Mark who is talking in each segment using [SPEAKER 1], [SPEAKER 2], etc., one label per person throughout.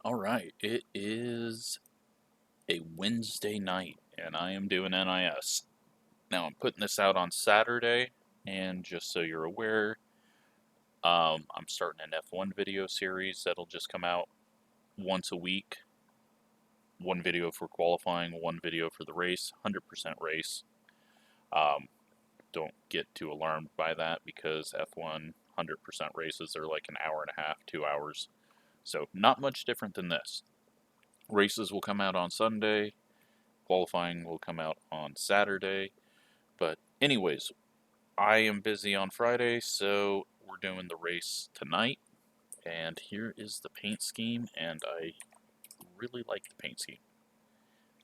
[SPEAKER 1] Alright, it is a Wednesday night, and I am doing NIS. Now, I'm putting this out on Saturday, and just so you're aware, I'm starting an F1 video series that'll just come out once a week. One video for qualifying, one video for the race, 100% race. Don't get too alarmed by that because F1 100% races are like an hour and a half, 2 hours. So, not much different than this. Races will come out on Sunday, qualifying will come out on Saturday. But anyways, I am busy on Friday, so we're doing the race tonight. And here is the paint scheme, and I really like the paint scheme.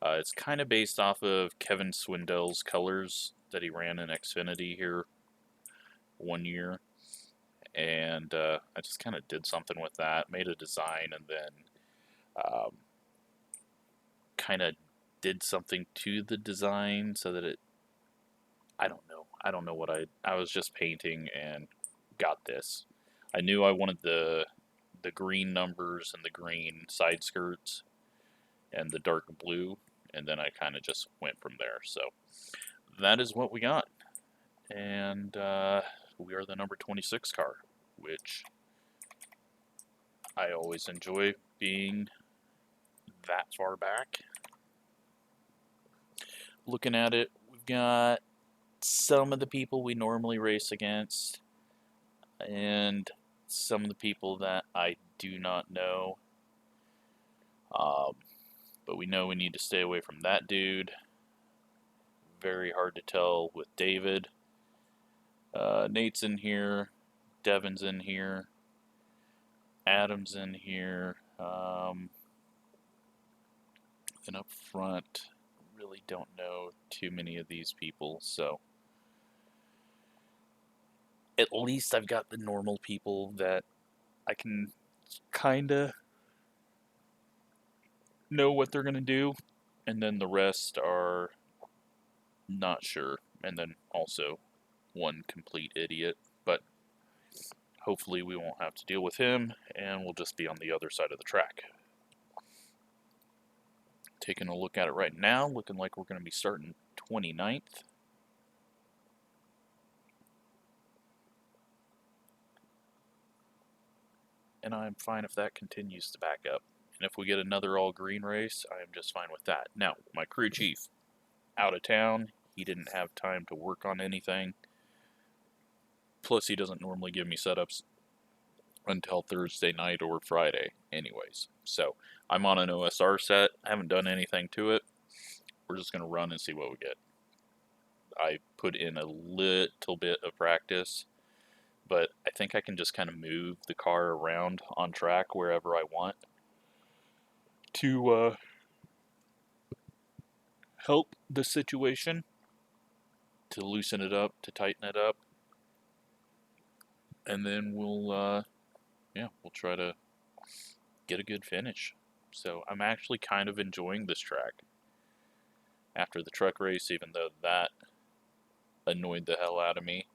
[SPEAKER 1] It's kind of based off of Kevin Swindell's colors that he ran in Xfinity here one year. And I just kind of did something with that, made a design, and then kind of did something to the design so that I don't know what I was just painting and got this. I knew I wanted the green numbers and the green side skirts and the dark blue, and then I kind of just went from there. So that is what we got. And we are the number 26 car, which I always enjoy being that far back. Looking at it, we've got some of the people we normally race against, and some of the people that I do not know. But we know we need to stay away from that dude. Very hard to tell with David. Nate's in here. Devin's in here. Adam's in here. And up front, really don't know too many of these people, so at least I've got the normal people that I can kinda know what they're gonna do, and then the rest are not sure, and then also one complete idiot, but hopefully we won't have to deal with him, and we'll just be on the other side of the track. Taking a look at it right now, looking like we're going to be starting 29th. And I'm fine if that continues to back up. And if we get another all-green race, I am just fine with that. Now, my crew chief, out of town. He didn't have time to work on anything. Plus, he doesn't normally give me setups until Thursday night or Friday anyways. So, I'm on an OSR set. I haven't done anything to it. We're just going to run and see what we get. I put in a little bit of practice, but I think I can just kind of move the car around on track wherever I want to help the situation, to loosen it up, to tighten it up, and then we'll try to get a good finish. So I'm actually kind of enjoying this track after the truck race, even though that annoyed the hell out of me,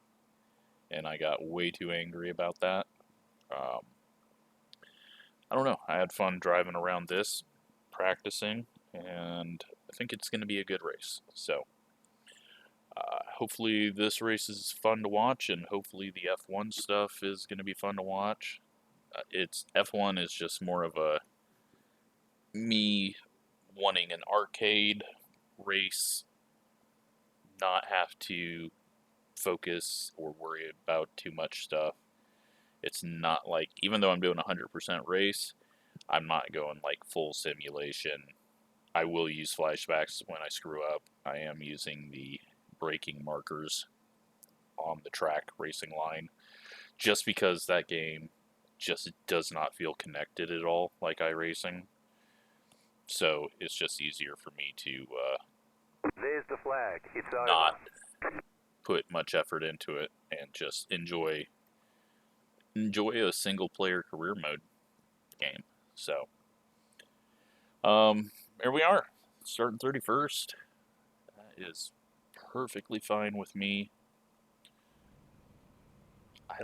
[SPEAKER 1] and I got way too angry about that. I don't know. I had fun driving around this, practicing, and I think it's going to be a good race. So hopefully this race is fun to watch, and hopefully the F1 stuff is going to be fun to watch. F1 is just more of a me wanting an arcade race, not have to focus or worry about too much stuff. It's not like, even though I'm doing 100% race, I'm not going like full simulation. I will use flashbacks when I screw up. I am using the braking markers on the track racing line, just because that game just does not feel connected at all like iRacing. So it's just easier for me to
[SPEAKER 2] There's the flag. It's
[SPEAKER 1] not
[SPEAKER 2] over.
[SPEAKER 1] put much effort into it and just enjoy a single player career mode game. So there we are, starting 31st. That is perfectly fine with me. I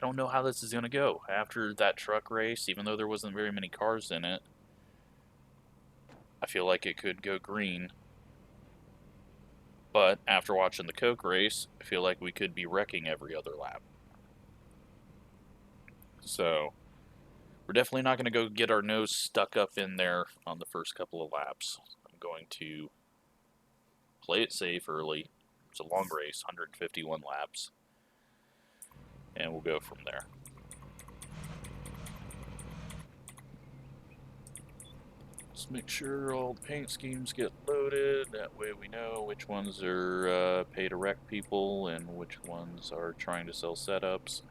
[SPEAKER 1] I don't know how this is going to go. After that truck race, even though there wasn't very many cars in it, I feel like it could go green. But after watching the Coke race, I feel like we could be wrecking every other lap. So, we're definitely not going to go get our nose stuck up in there on the first couple of laps. I'm going to play it safe early. It's a long race, 151 laps. And we'll go from there. Let's make sure all the paint schemes get loaded. That way we know which ones are pay to wreck people and which ones are trying to sell setups.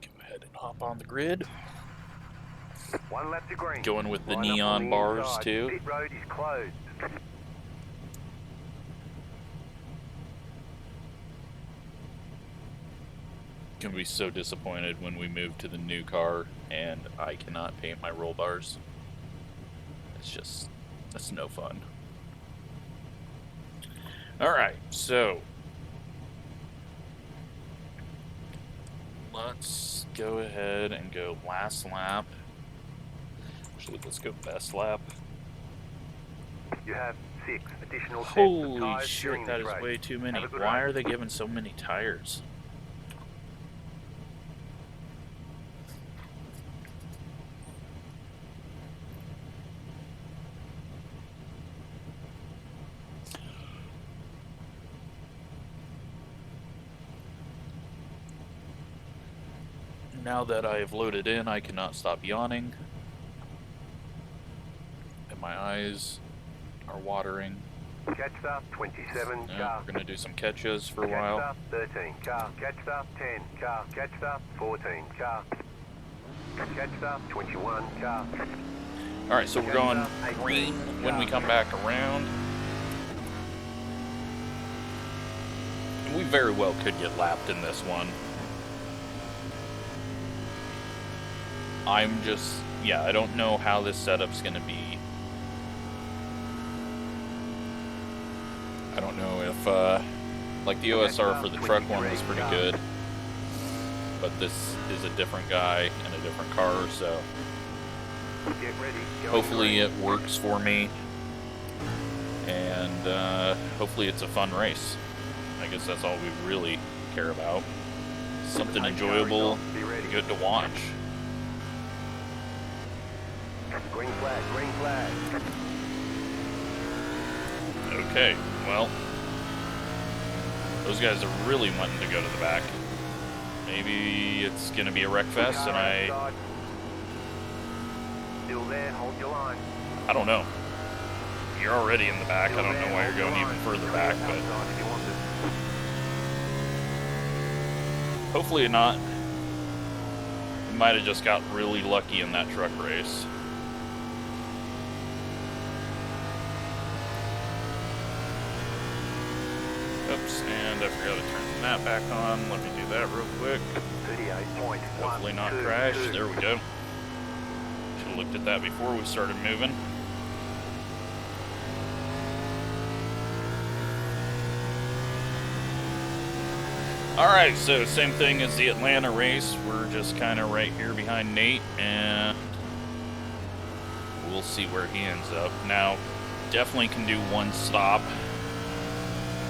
[SPEAKER 1] Go ahead and hop on the grid.
[SPEAKER 2] 1 lap to green.
[SPEAKER 1] Going with the
[SPEAKER 2] Line up on
[SPEAKER 1] neon
[SPEAKER 2] the
[SPEAKER 1] bars
[SPEAKER 2] inside.
[SPEAKER 1] too.
[SPEAKER 2] Pit road is closed.
[SPEAKER 1] Gonna be so disappointed when we move to the new car and I cannot paint my roll bars. It's just, that's no fun. Alright, so let's go ahead and go last lap. Actually, let's go best lap.
[SPEAKER 2] You have 6 additional sets of
[SPEAKER 1] Holy
[SPEAKER 2] tires
[SPEAKER 1] shit,
[SPEAKER 2] during
[SPEAKER 1] that
[SPEAKER 2] this
[SPEAKER 1] is
[SPEAKER 2] race.
[SPEAKER 1] way too many.
[SPEAKER 2] Have a good
[SPEAKER 1] Why
[SPEAKER 2] race.
[SPEAKER 1] are they giving so many tires? Now that I have loaded in, I cannot stop yawning. And my eyes are watering.
[SPEAKER 2] Catch start 27
[SPEAKER 1] Yeah,
[SPEAKER 2] car.
[SPEAKER 1] we're going to do some catches for a
[SPEAKER 2] Catch
[SPEAKER 1] while.
[SPEAKER 2] start 13 car. Catch start 10 car. Catch start 14 car. Catch start 21 car.
[SPEAKER 1] Alright, so we're going green when we come back around. And we very well could get lapped in this one. I'm just, yeah, I don't know how this setup's going to be. I don't know if, like the OSR for the truck one was pretty good. But this is a different guy and a different car, so
[SPEAKER 2] Get ready. Going
[SPEAKER 1] hopefully
[SPEAKER 2] green.
[SPEAKER 1] it works for me. And hopefully it's a fun race. I guess that's all we really care about. Something enjoyable,
[SPEAKER 2] Be ready.
[SPEAKER 1] good to watch.
[SPEAKER 2] Green flag. Green flag.
[SPEAKER 1] Okay, well, those guys are really wanting to go to the back. Maybe it's going to be a wreck fest, and I
[SPEAKER 2] Outside. Still there. Hold your line.
[SPEAKER 1] don't know. You're already in the back. I
[SPEAKER 2] Still
[SPEAKER 1] don't know
[SPEAKER 2] there,
[SPEAKER 1] why you're
[SPEAKER 2] hold your
[SPEAKER 1] going even
[SPEAKER 2] line.
[SPEAKER 1] further
[SPEAKER 2] Go
[SPEAKER 1] back,
[SPEAKER 2] outside
[SPEAKER 1] but
[SPEAKER 2] if you want to.
[SPEAKER 1] hopefully not. We might have just got really lucky in that truck race. Oops, and I forgot to turn that back on. Let me do that real quick.
[SPEAKER 2] 38.1.
[SPEAKER 1] Hopefully not crash. There we go. Should have looked at that before we started moving. Alright, so same thing as the Atlanta race. We're just kind of right here behind Nate, and we'll see where he ends up. Now, definitely can do one stop,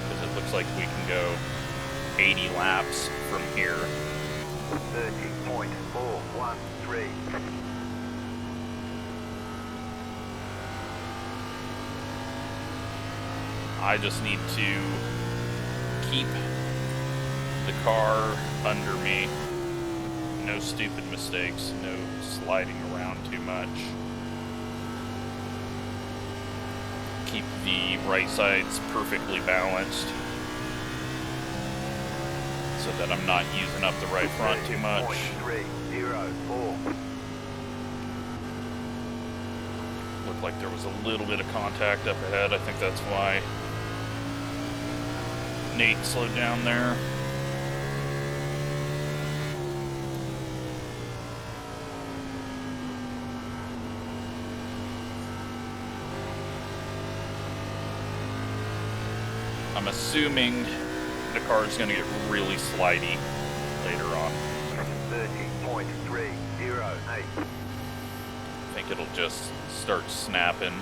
[SPEAKER 1] because it looks like we can go 80 laps from here.
[SPEAKER 2] 30.413.
[SPEAKER 1] I just need to keep the car under me. No stupid mistakes, no sliding around too much. Keep the right sides perfectly balanced so that I'm not using up the right front too much.
[SPEAKER 2] 30.304.
[SPEAKER 1] Looked like there was a little bit of contact up ahead. I think that's why Nate slowed down there. I'm assuming the car is going to get really slidey later on.
[SPEAKER 2] 30.308.
[SPEAKER 1] I think it'll just start snapping,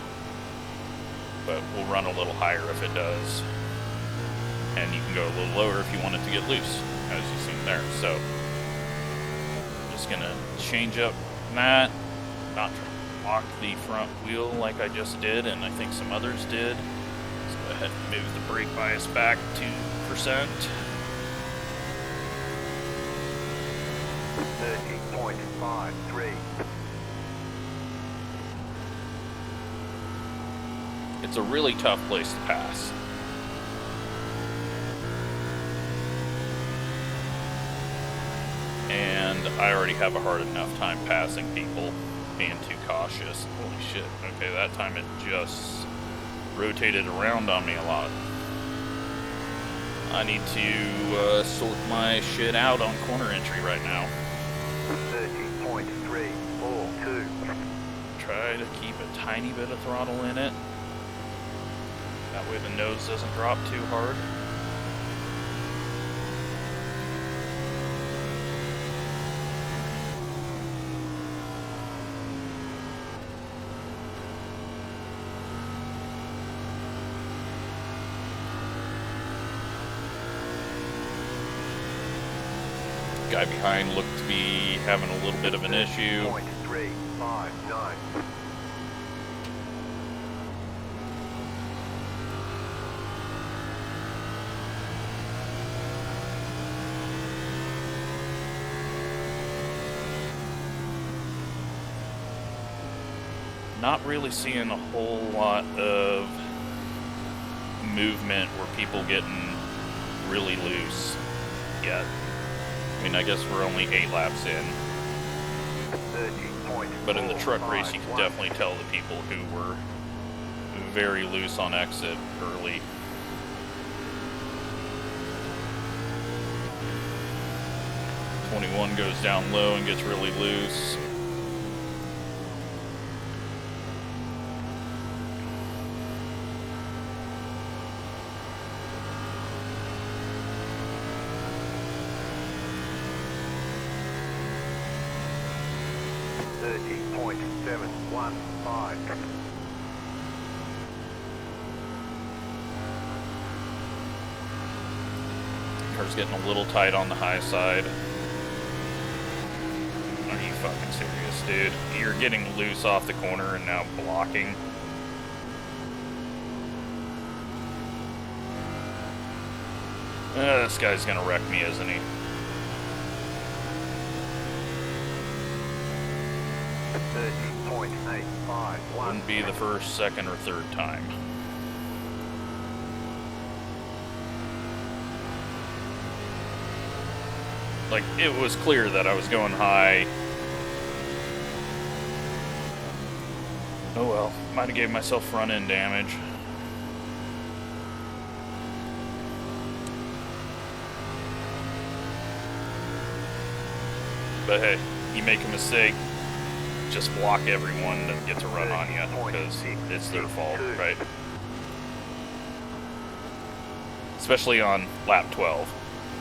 [SPEAKER 1] but we'll run a little higher if it does. And you can go a little lower if you want it to get loose, as you've seen there. So, just gonna change up that, not lock the front wheel like I just did, and I think some others did. Let's go ahead and move the brake bias back 2%.
[SPEAKER 2] 30.53.
[SPEAKER 1] It's a really tough place to pass. And I already have a hard enough time passing people, being too cautious. Holy shit. Okay, that time it just rotated around on me a lot. I need to sort my shit out on corner entry right now.
[SPEAKER 2] 30.342.
[SPEAKER 1] Try to keep a tiny bit of throttle in it. That way the nose doesn't drop too hard. Guy behind looked to be having a little bit of an issue.
[SPEAKER 2] 0.359.
[SPEAKER 1] Not really seeing a whole lot of movement where people getting really loose yet. I mean, I guess we're only 8 laps in.
[SPEAKER 2] 30.
[SPEAKER 1] But in the truck race, you can definitely tell the people who were very loose on exit early. '21 goes down low and gets really loose. Car's getting a little tight on the high side. Are you fucking serious, dude? You're getting loose off the corner and now blocking. This guy's gonna wreck me, isn't he?
[SPEAKER 2] 30.851.
[SPEAKER 1] Wouldn't be the first, second, or third time. Like, it was clear that I was going high. Oh well, might have gave myself front end damage. But hey, you make a mistake, just block everyone that gets a run on you, because it's their fault, right? Especially on lap 12.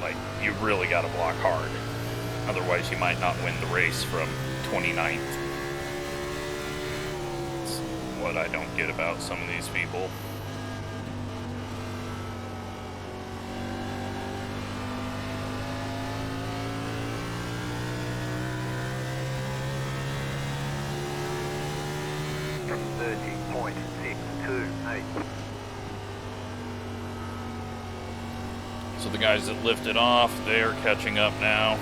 [SPEAKER 1] Like, you really got to block hard. Otherwise, you might not win the race from 29th. That's what I don't get about some of these people. So the guys that lifted off, they're catching up now.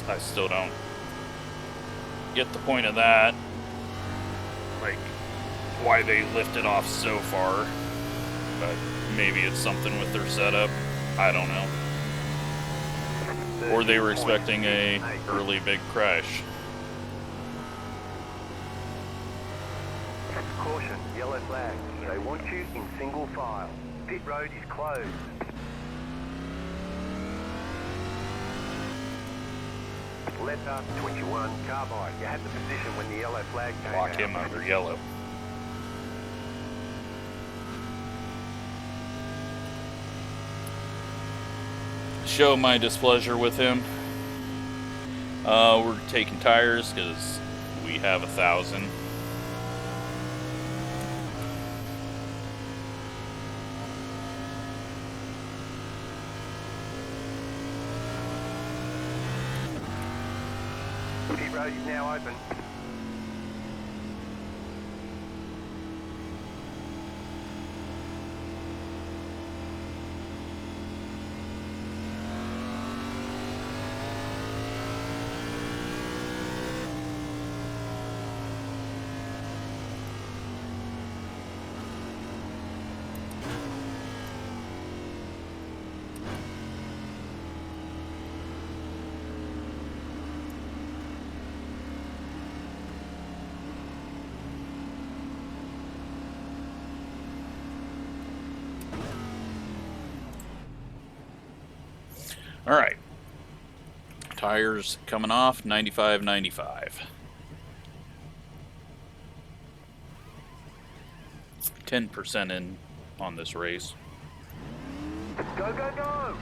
[SPEAKER 1] I still don't get the point of that. Like, why they lifted off so far. But maybe it's something with their setup. I don't know. Or they were expecting a early big crash.
[SPEAKER 2] Caution, yellow flag. They want you in single file. Pit road is closed. Letter 21, car by. You had the position when the yellow flag came
[SPEAKER 1] Lock
[SPEAKER 2] out.
[SPEAKER 1] him under yellow. Show my displeasure with him. We're taking tires because we have 1,000.
[SPEAKER 2] Pit road is now open.
[SPEAKER 1] All right. Tires coming off, 95.95. 10% in on this race.
[SPEAKER 2] Go, go, go!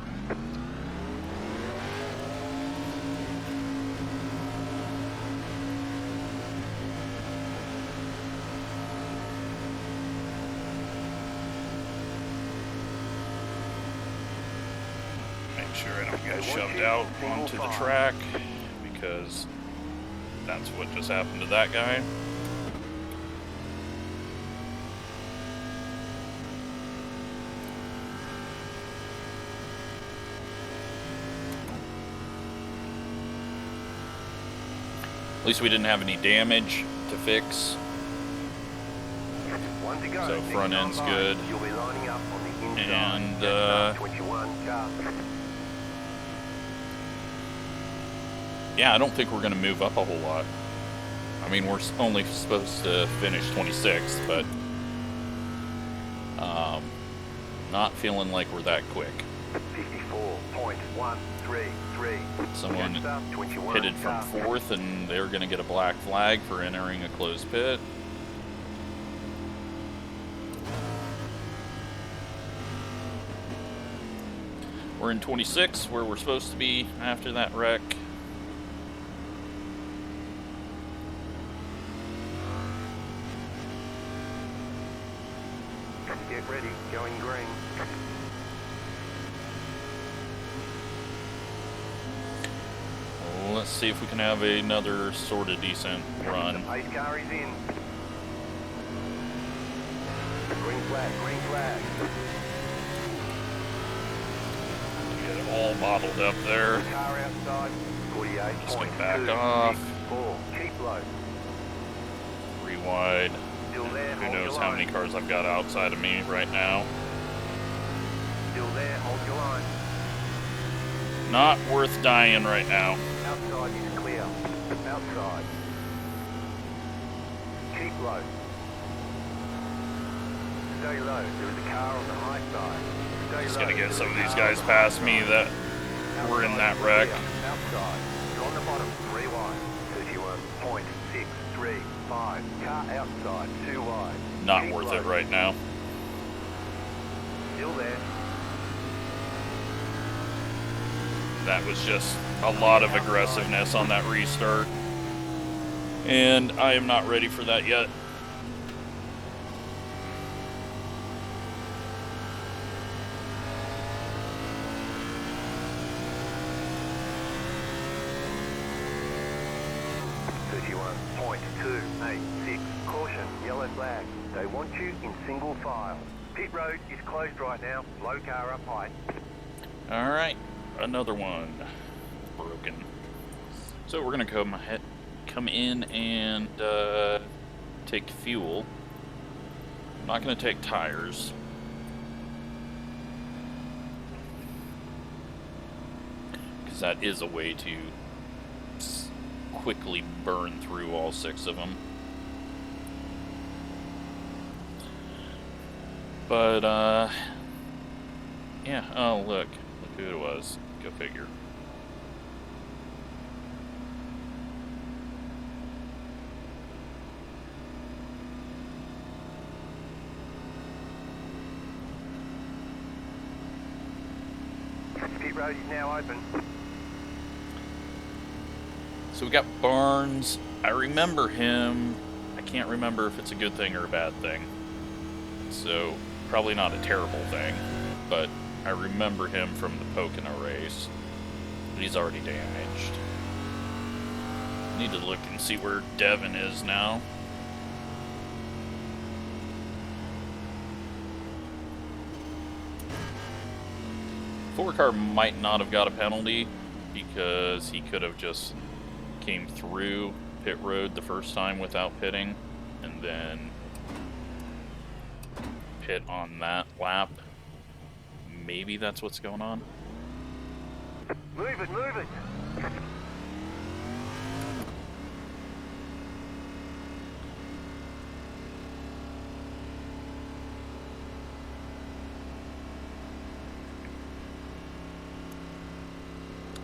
[SPEAKER 1] Make sure I don't get shoved out onto the track, because that's what just happened to that guy. At least we didn't have any damage to fix.
[SPEAKER 2] One to go.
[SPEAKER 1] So front end's good.
[SPEAKER 2] You'll be lining up on the inside.
[SPEAKER 1] And
[SPEAKER 2] 21 car.
[SPEAKER 1] yeah, I don't think we're going to move up a whole lot. I mean, we're only supposed to finish 26th, but not feeling like we're that quick.
[SPEAKER 2] 54.133.
[SPEAKER 1] Someone pitted from 4th, and they're going to get a black flag for entering a closed pit. We're in 26, where we're supposed to be after that wreck.
[SPEAKER 2] Get ready, going green.
[SPEAKER 1] Well, let's see if we can have another sort of decent run.
[SPEAKER 2] The pace car is in. Green flag, green flag.
[SPEAKER 1] Get it all bottled up there.
[SPEAKER 2] Car outside, 48.
[SPEAKER 1] Just get back off.
[SPEAKER 2] 4. Keep low.
[SPEAKER 1] Rewide.
[SPEAKER 2] Still there,
[SPEAKER 1] Who
[SPEAKER 2] hold
[SPEAKER 1] knows
[SPEAKER 2] your
[SPEAKER 1] how
[SPEAKER 2] line.
[SPEAKER 1] many cars I've got outside of me right now.
[SPEAKER 2] Still there, hold your line.
[SPEAKER 1] Not worth dying right now.
[SPEAKER 2] Outside is clear. Outside. Keep low. Stay low. There is a car on the high side. Stay
[SPEAKER 1] Just
[SPEAKER 2] low.
[SPEAKER 1] gonna get
[SPEAKER 2] There
[SPEAKER 1] some
[SPEAKER 2] is
[SPEAKER 1] of
[SPEAKER 2] a
[SPEAKER 1] these
[SPEAKER 2] car
[SPEAKER 1] guys
[SPEAKER 2] on the
[SPEAKER 1] past
[SPEAKER 2] high
[SPEAKER 1] me
[SPEAKER 2] side.
[SPEAKER 1] that were in that wreck.
[SPEAKER 2] Outside. You're on the bottom. 3 wide. 31.635. Car outside. 2 wide.
[SPEAKER 1] Not
[SPEAKER 2] Keep
[SPEAKER 1] worth
[SPEAKER 2] low.
[SPEAKER 1] it right now.
[SPEAKER 2] Still there.
[SPEAKER 1] That was just a lot of aggressiveness on that restart. And I am not ready for that yet.
[SPEAKER 2] Caution, yellow flag. They want you in single file. Pit road is closed right now. Low car up high.
[SPEAKER 1] Alright, another one. Broken. So we're gonna come in and take fuel. I'm not gonna take tires. Because that is a way to quickly burn through all 6 of them. But, yeah, oh, look who it was. Go figure.
[SPEAKER 2] road is now open.
[SPEAKER 1] So we got Barnes. I remember him. I can't remember if it's a good thing or a bad thing. So, probably not a terrible thing. But I remember him from the Pocono race. But he's already damaged. Need to look and see where Devin is now. Forward car might not have got a penalty because he could have just came through pit road the first time without pitting and then pit on that lap. Maybe that's what's going on.
[SPEAKER 2] Move it, move it.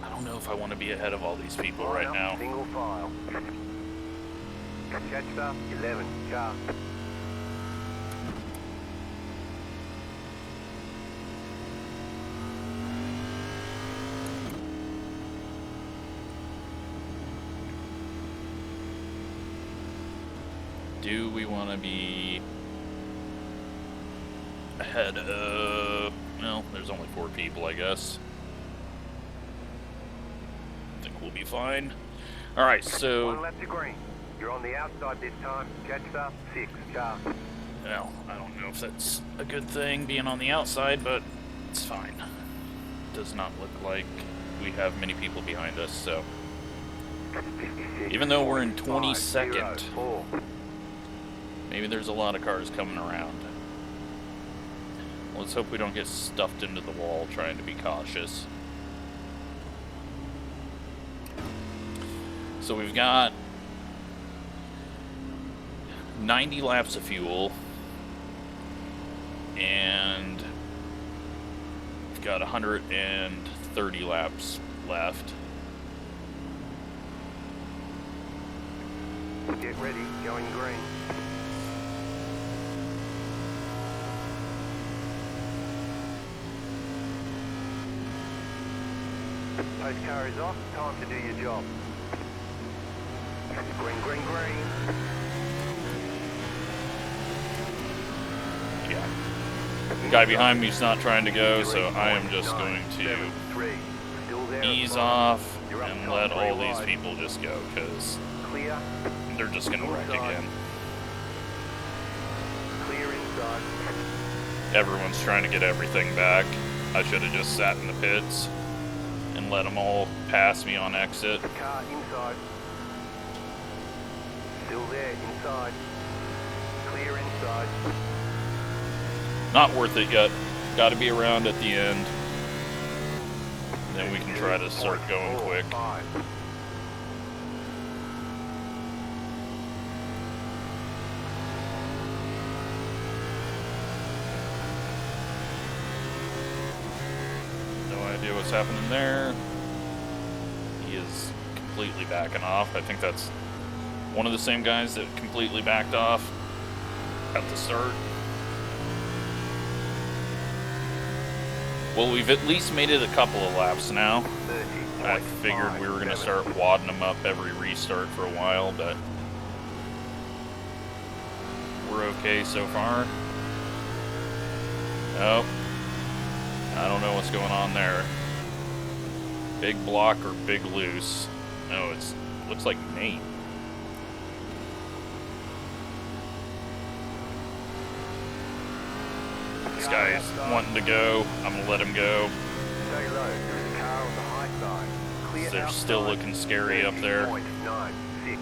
[SPEAKER 1] I don't know if I want to be ahead of all these people right now.
[SPEAKER 2] Single file. Catch up, 11, car.
[SPEAKER 1] Do we want to be ahead of... Well, there's only 4 people, I guess. I think we'll be fine. Alright, so...
[SPEAKER 2] 1 lap to green. You're on the outside this time. Catch up, 6, car.
[SPEAKER 1] Well, I don't know if that's a good thing, being on the outside, but it's fine. Does not look like we have many people behind us, so... Even though we're in 22nd... Maybe there's a lot of cars coming around. Let's hope we don't get stuffed into the wall trying to be cautious. So we've got 90 laps of fuel. And we've got 130 laps left.
[SPEAKER 2] Get ready, going green. Post car is off, time to do your job. Green, green, green.
[SPEAKER 1] Yeah. The guy behind me's not trying to go, so I am just going to ease off and let all these people just go, because they're just going to wreck again.
[SPEAKER 2] Clear inside.
[SPEAKER 1] Everyone's trying to get everything back. I should have just sat in the pits and let them all pass me on exit.
[SPEAKER 2] Car inside. Still there, inside. Clear inside.
[SPEAKER 1] Not worth it yet. Got to be around at the end. Then we can try to start going quick. No idea what's happening there. He is completely backing off. I think that's one of the same guys that completely backed off at the start. Well, we've at least made it a couple of laps now. I figured we were going to start wadding them up every restart for a while, but we're okay so far. Oh, I don't know what's going on there. Big block or big loose? Oh, it looks like Nate. This guy is wanting to go. I'm going to let him go.
[SPEAKER 2] Stay low. There's a car on the high side. Clear
[SPEAKER 1] They're still looking scary up there.
[SPEAKER 2] 30.96.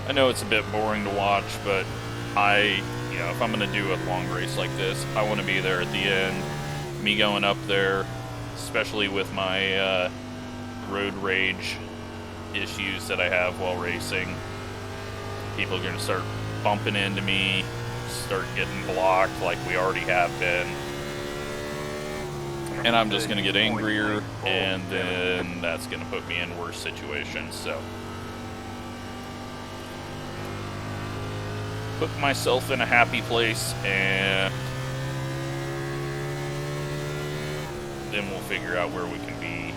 [SPEAKER 1] I know it's a bit boring to watch, but if I'm going to do a long race like this, I want to be there at the end. Me going up there, especially with my road rage issues that I have while racing. People are going to start bumping into me, start getting blocked like we already have been. And I'm just going to get angrier, and then that's going to put me in worse situations. So, put myself in a happy place and then we'll figure out where we can be.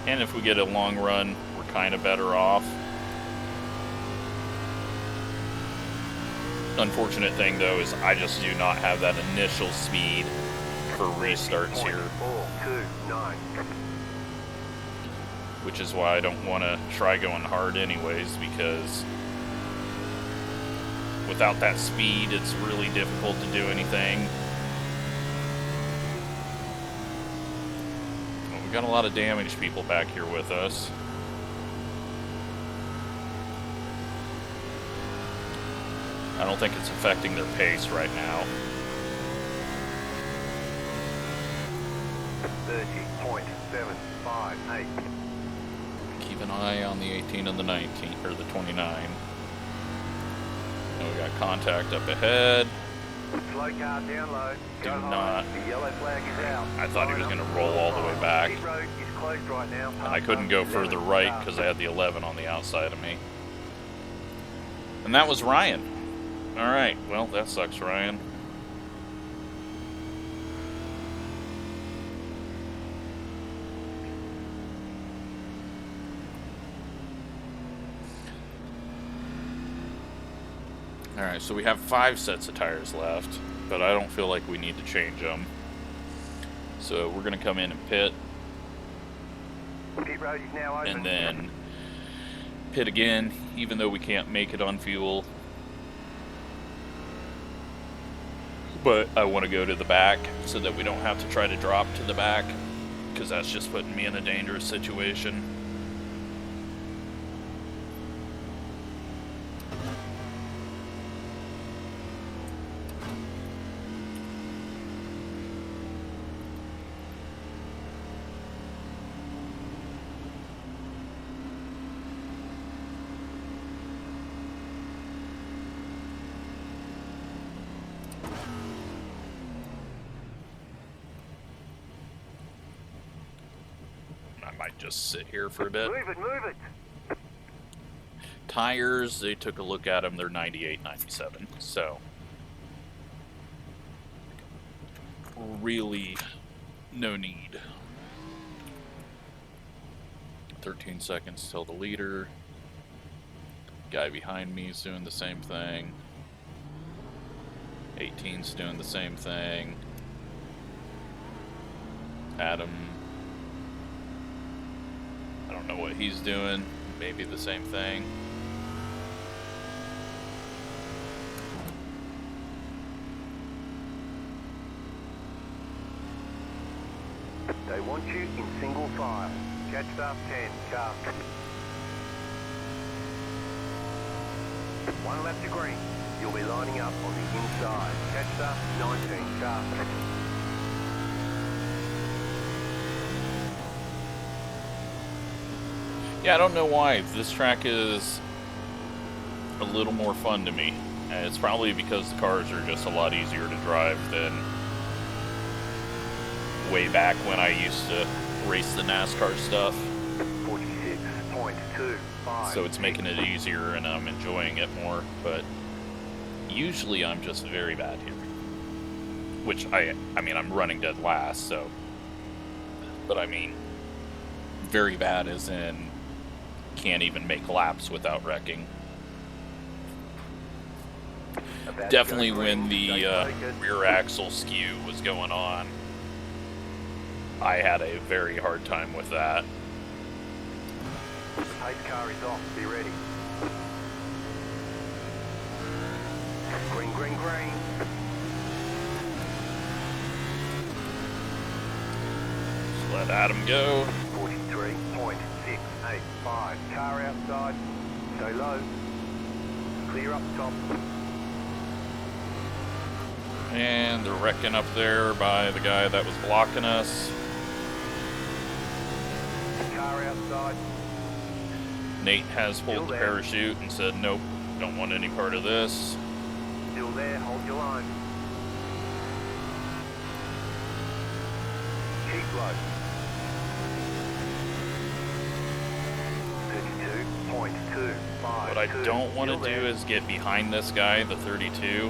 [SPEAKER 1] And if we get a long run, we're kind of better off. Unfortunate thing though is I just do not have that initial speed for restarts here, which is why I don't want to try going hard anyways, because without that speed it's really difficult to do anything. Well, we got a lot of damaged people back here with us. I don't think it's affecting their pace right now.
[SPEAKER 2] 30.758.
[SPEAKER 1] Keep an eye on the 18 and the 19, or the 29. And we got contact up ahead.
[SPEAKER 2] Slow car down low.
[SPEAKER 1] Do not.
[SPEAKER 2] The yellow flag is out.
[SPEAKER 1] I thought he was going to roll all the way back.
[SPEAKER 2] Pit road is closed right now.
[SPEAKER 1] And I couldn't go further right because I had the 11 on the outside of me. And that was Ryan. Alright, well, that sucks, Ryan. Alright, so we have 5 sets of tires left, but I don't feel like we need to change them. So we're going to come in and pit.
[SPEAKER 2] Pit road is now open.
[SPEAKER 1] And then pit again, even though we can't make it on fuel. But I want to go to the back so that we don't have to try to drop to the back, because that's just putting me in a dangerous situation. Just sit here for a bit.
[SPEAKER 2] Move it.
[SPEAKER 1] Tires, they took a look at them, they're 98, 97. So, really, no need. 13 seconds till the leader. Guy behind me is doing the same thing. 18's doing the same thing. Adam, I don't know what he's doing. Maybe the same thing.
[SPEAKER 2] They want you in single file. Catch up 10, car. 1 lap to green. You'll be lining up on the inside. Catch up 19, car.
[SPEAKER 1] Yeah, I don't know why. This track is a little more fun to me. And it's probably because the cars are just a lot easier to drive than way back when I used to race the NASCAR stuff.
[SPEAKER 2] 46.25.
[SPEAKER 1] So it's making it easier and I'm enjoying it more. But usually I'm just very bad here. Which, I mean, I'm running dead last, so... But I mean, very bad as in... can't even make laps without wrecking. Definitely when the rear axle skew was going on, I had a very hard time with that.
[SPEAKER 2] Pace car is off, be ready. Green, green, green.
[SPEAKER 1] Just let Adam go.
[SPEAKER 2] 43.685. Car outside. Stay low. Clear up top.
[SPEAKER 1] And they're wrecking up there by the guy that was blocking us.
[SPEAKER 2] Car outside.
[SPEAKER 1] Nate has pulled the parachute and said, nope, don't want any part of this.
[SPEAKER 2] Still there, hold your line. Keep low. 32.25.
[SPEAKER 1] What I don't want to do is get behind this guy, the 32.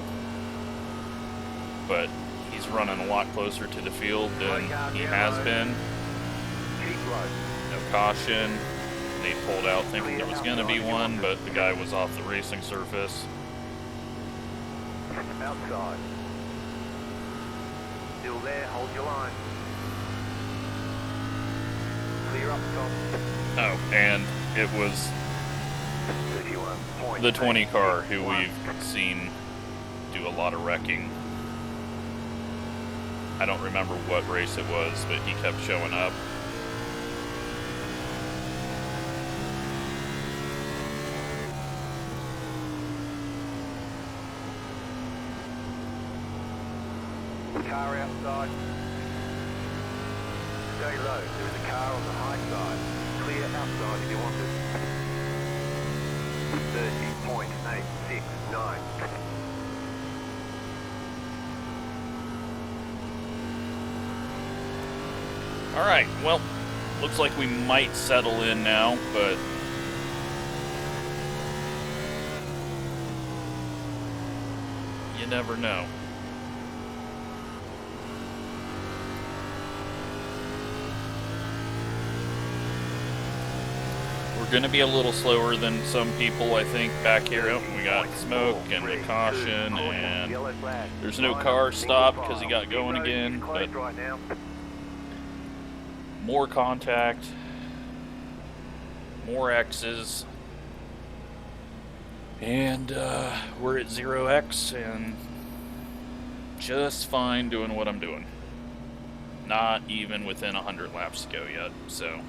[SPEAKER 1] But he's running a lot closer to the field than he has been.
[SPEAKER 2] Keep low.
[SPEAKER 1] No caution. They pulled out thinking there was going to be one, but the guy was off the racing surface.
[SPEAKER 2] Outside. Still there, hold your line. Clear up top.
[SPEAKER 1] Oh, and it was
[SPEAKER 2] 31.
[SPEAKER 1] the 20 car who we've seen do a lot of wrecking. I don't remember what race it was, but he kept showing up.
[SPEAKER 2] Car outside. Stay low. There is a car on the high side. Clear outside if you want it. 30.869.
[SPEAKER 1] Alright, well, looks like we might settle in now, but you never know. We're going to be a little slower than some people, I think, back here. Oh, we got smoke and the caution, and there's no car stop because he got going again, but more contact, more X's, and we're at 0x and just fine doing what I'm doing. Not even within 100 laps to go yet, so...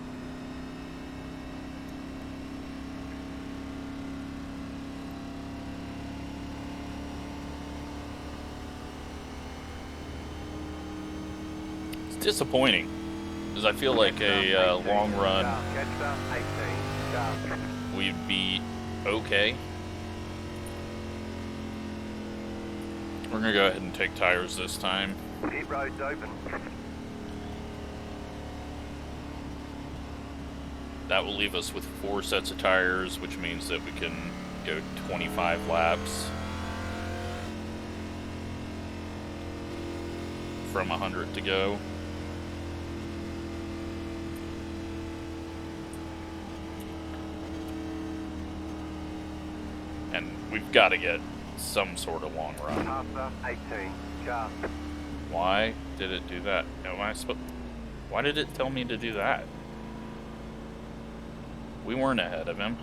[SPEAKER 1] disappointing, because I feel like a long run we'd be okay. We're gonna go ahead and take tires this time.
[SPEAKER 2] Pit road's open.
[SPEAKER 1] That will leave us with 4 sets of tires, which means that we can go 25 laps from 100 to go. And we've got to get some sort of long run.
[SPEAKER 2] After 18, car.
[SPEAKER 1] Why did it do that? Why did it tell me to do that? We weren't ahead of him.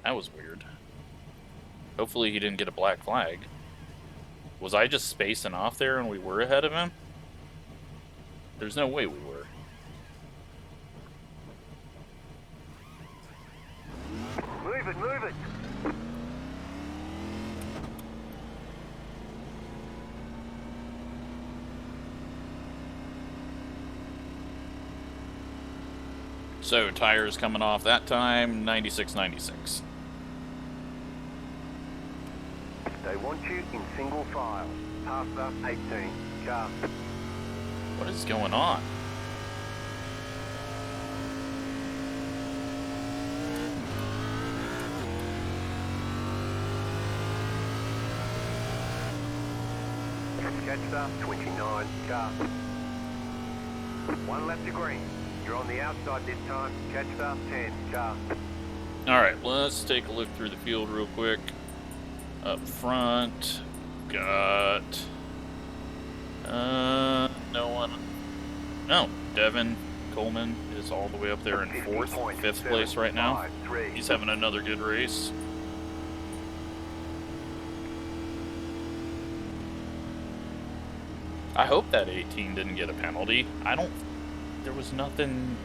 [SPEAKER 1] That was weird. Hopefully he didn't get a black flag. Was I just spacing off there and we were ahead of him? There's no way we were.
[SPEAKER 2] Move it.
[SPEAKER 1] So, tires coming off that time, 96.96.
[SPEAKER 2] They want you in single file. After 18, car.
[SPEAKER 1] What is going on?
[SPEAKER 2] Catch 29, car. 1 lap to green. You're on the outside this time. Catch 10, car.
[SPEAKER 1] Alright, let's take a look through the field real quick. Up front, got... no one... No, Devin Coleman is all the way up there in 5th place right now. He's having another good race. I hope that 18 didn't get a penalty. There was nothing...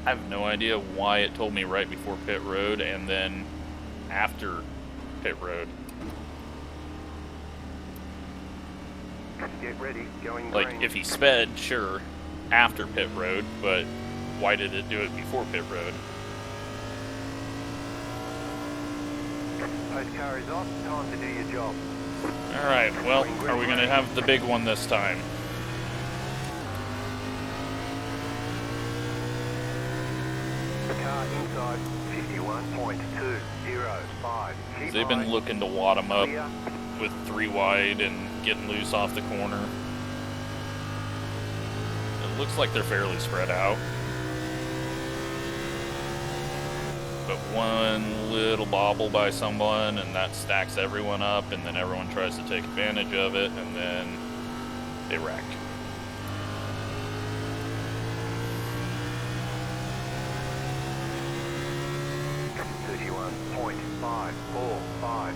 [SPEAKER 1] I have no idea why it told me right before pit road and then after pit road.
[SPEAKER 2] Get ready, going
[SPEAKER 1] Like,
[SPEAKER 2] green.
[SPEAKER 1] if he sped, sure, after pit road, but why did it do it before pit road?
[SPEAKER 2] Post car is off, time to do your job.
[SPEAKER 1] Alright, well, are we going to have the big one this time?
[SPEAKER 2] Car inside, 51. 31.205.
[SPEAKER 1] They've been looking to wad them up with 3 wide and getting loose off the corner. It looks like they're fairly spread out. But one little bobble by someone and that stacks everyone up, and then everyone tries to take advantage of it, and then they wreck.
[SPEAKER 2] .545.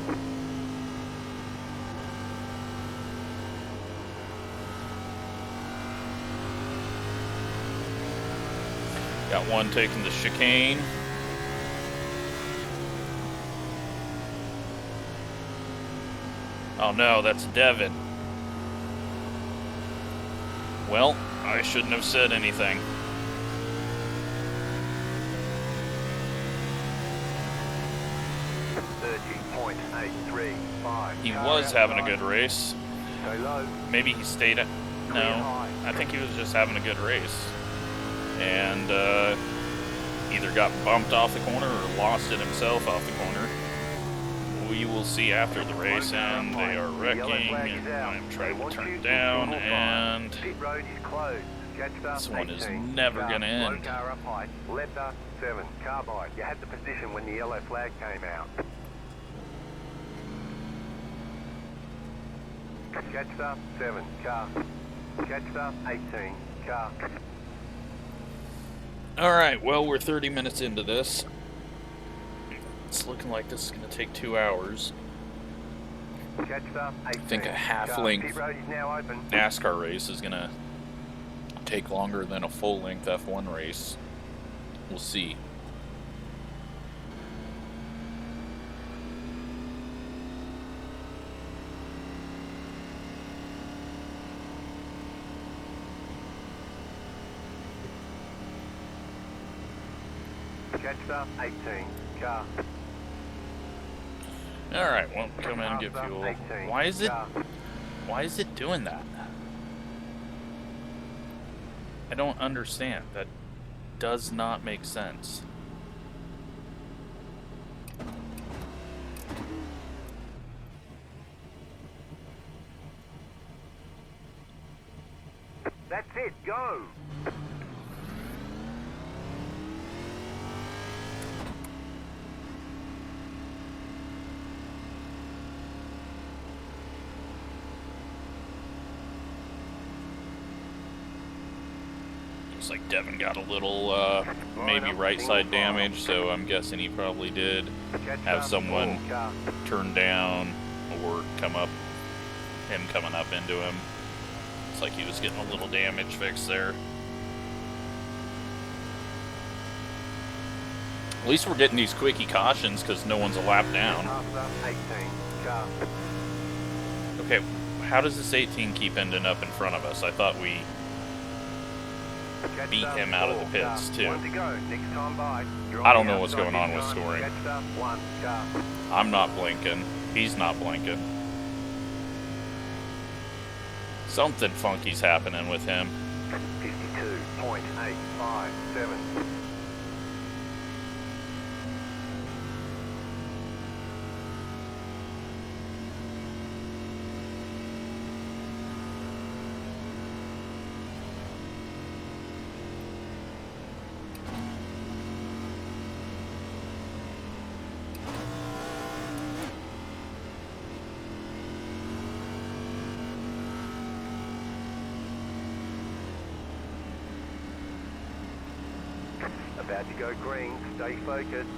[SPEAKER 1] Got one taking the chicane. Oh no, that's Devin. Well, I shouldn't have said anything. He was having a good race. Maybe he stayed at... No, I think he was just having a good race. And either got bumped off the corner or lost it himself off the corner. We will see after the race, and they are wrecking, and I'm trying to turn down, and this one is never going to end.
[SPEAKER 2] Letter 7, carbide. You had the position when the yellow flag came out. Catcher 7, car. Catcher 18, car.
[SPEAKER 1] Alright, well, we're 30 minutes into this. It's looking like this is going to take 2 hours. I think a half-length NASCAR race is going to take longer than a full-length F1 race. We'll see.
[SPEAKER 2] Catcher 18, car.
[SPEAKER 1] Alright, well, come in and get fuel. Why is it doing that? I don't understand. That does not make sense.
[SPEAKER 2] That's it, go!
[SPEAKER 1] Looks like Devin got a little, maybe right side damage, so I'm guessing he probably did have someone turn down or come up, him coming up into him. Looks like he was getting a little damage fixed there. At least we're getting these quickie cautions because no one's a lap down. Okay, how does this 18 keep ending up in front of us? I thought we beat him out of the pits too. I don't know what's going on with scoring. I'm not blinking. He's not blinking. Something funky's happening with him.
[SPEAKER 2] 52.857. About to go green, stay focused.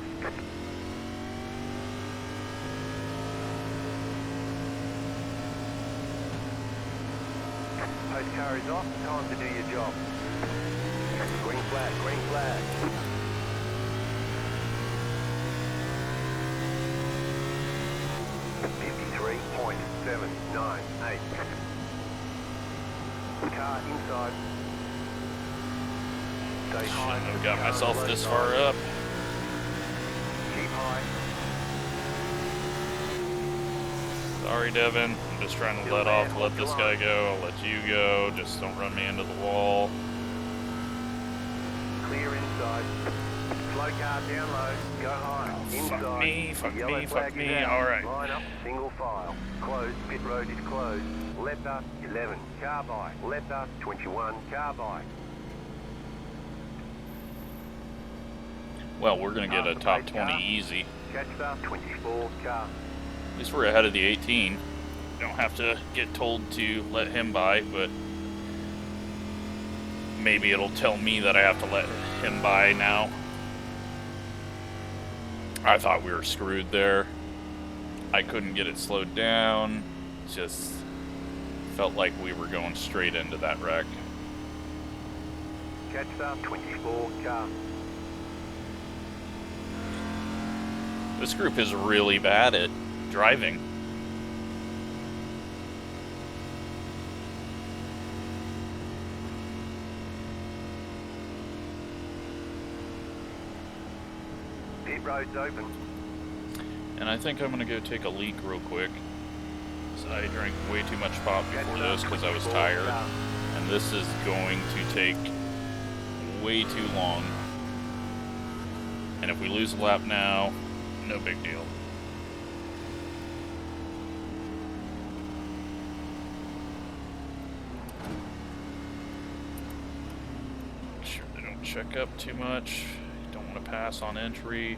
[SPEAKER 2] Post car is off, time to do your job. Green flag, green flag. .798. Car inside.
[SPEAKER 1] Shouldn't have got myself this far up.
[SPEAKER 2] Keep high.
[SPEAKER 1] Sorry, Devin. I'm just trying to let this guy go. I'll let you go. Just don't run me into the wall.
[SPEAKER 2] Clear inside. Slow car down low. Go high. Inside.
[SPEAKER 1] Fuck
[SPEAKER 2] Yellow
[SPEAKER 1] me.
[SPEAKER 2] flag is out.
[SPEAKER 1] Alright.
[SPEAKER 2] Line up. Single file. Closed. Pit road is closed. Left up. 11. Car by. Left up. 21. Car by.
[SPEAKER 1] Well, we're going to get a top 20 easy.
[SPEAKER 2] Catch up. 24. Car.
[SPEAKER 1] At least we're ahead of the 18. Don't have to get told to let him by, but maybe it'll tell me that I have to let him by now. I thought we were screwed there. I couldn't get it slowed down. Just felt like we were going straight into that wreck.
[SPEAKER 2] Catch up. 24. Car.
[SPEAKER 1] This group is really bad at driving.
[SPEAKER 2] Pit road's open.
[SPEAKER 1] And I think I'm going to go take a leak real quick. So I drank way too much pop before this because I was tired. And this is going to take way too long. And if we lose a lap now, no big deal. Make sure they don't check up too much. Don't want to pass on entry.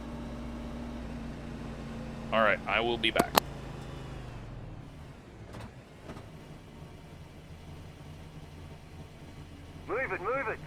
[SPEAKER 1] Alright, I will be back.
[SPEAKER 2] Move it, move it.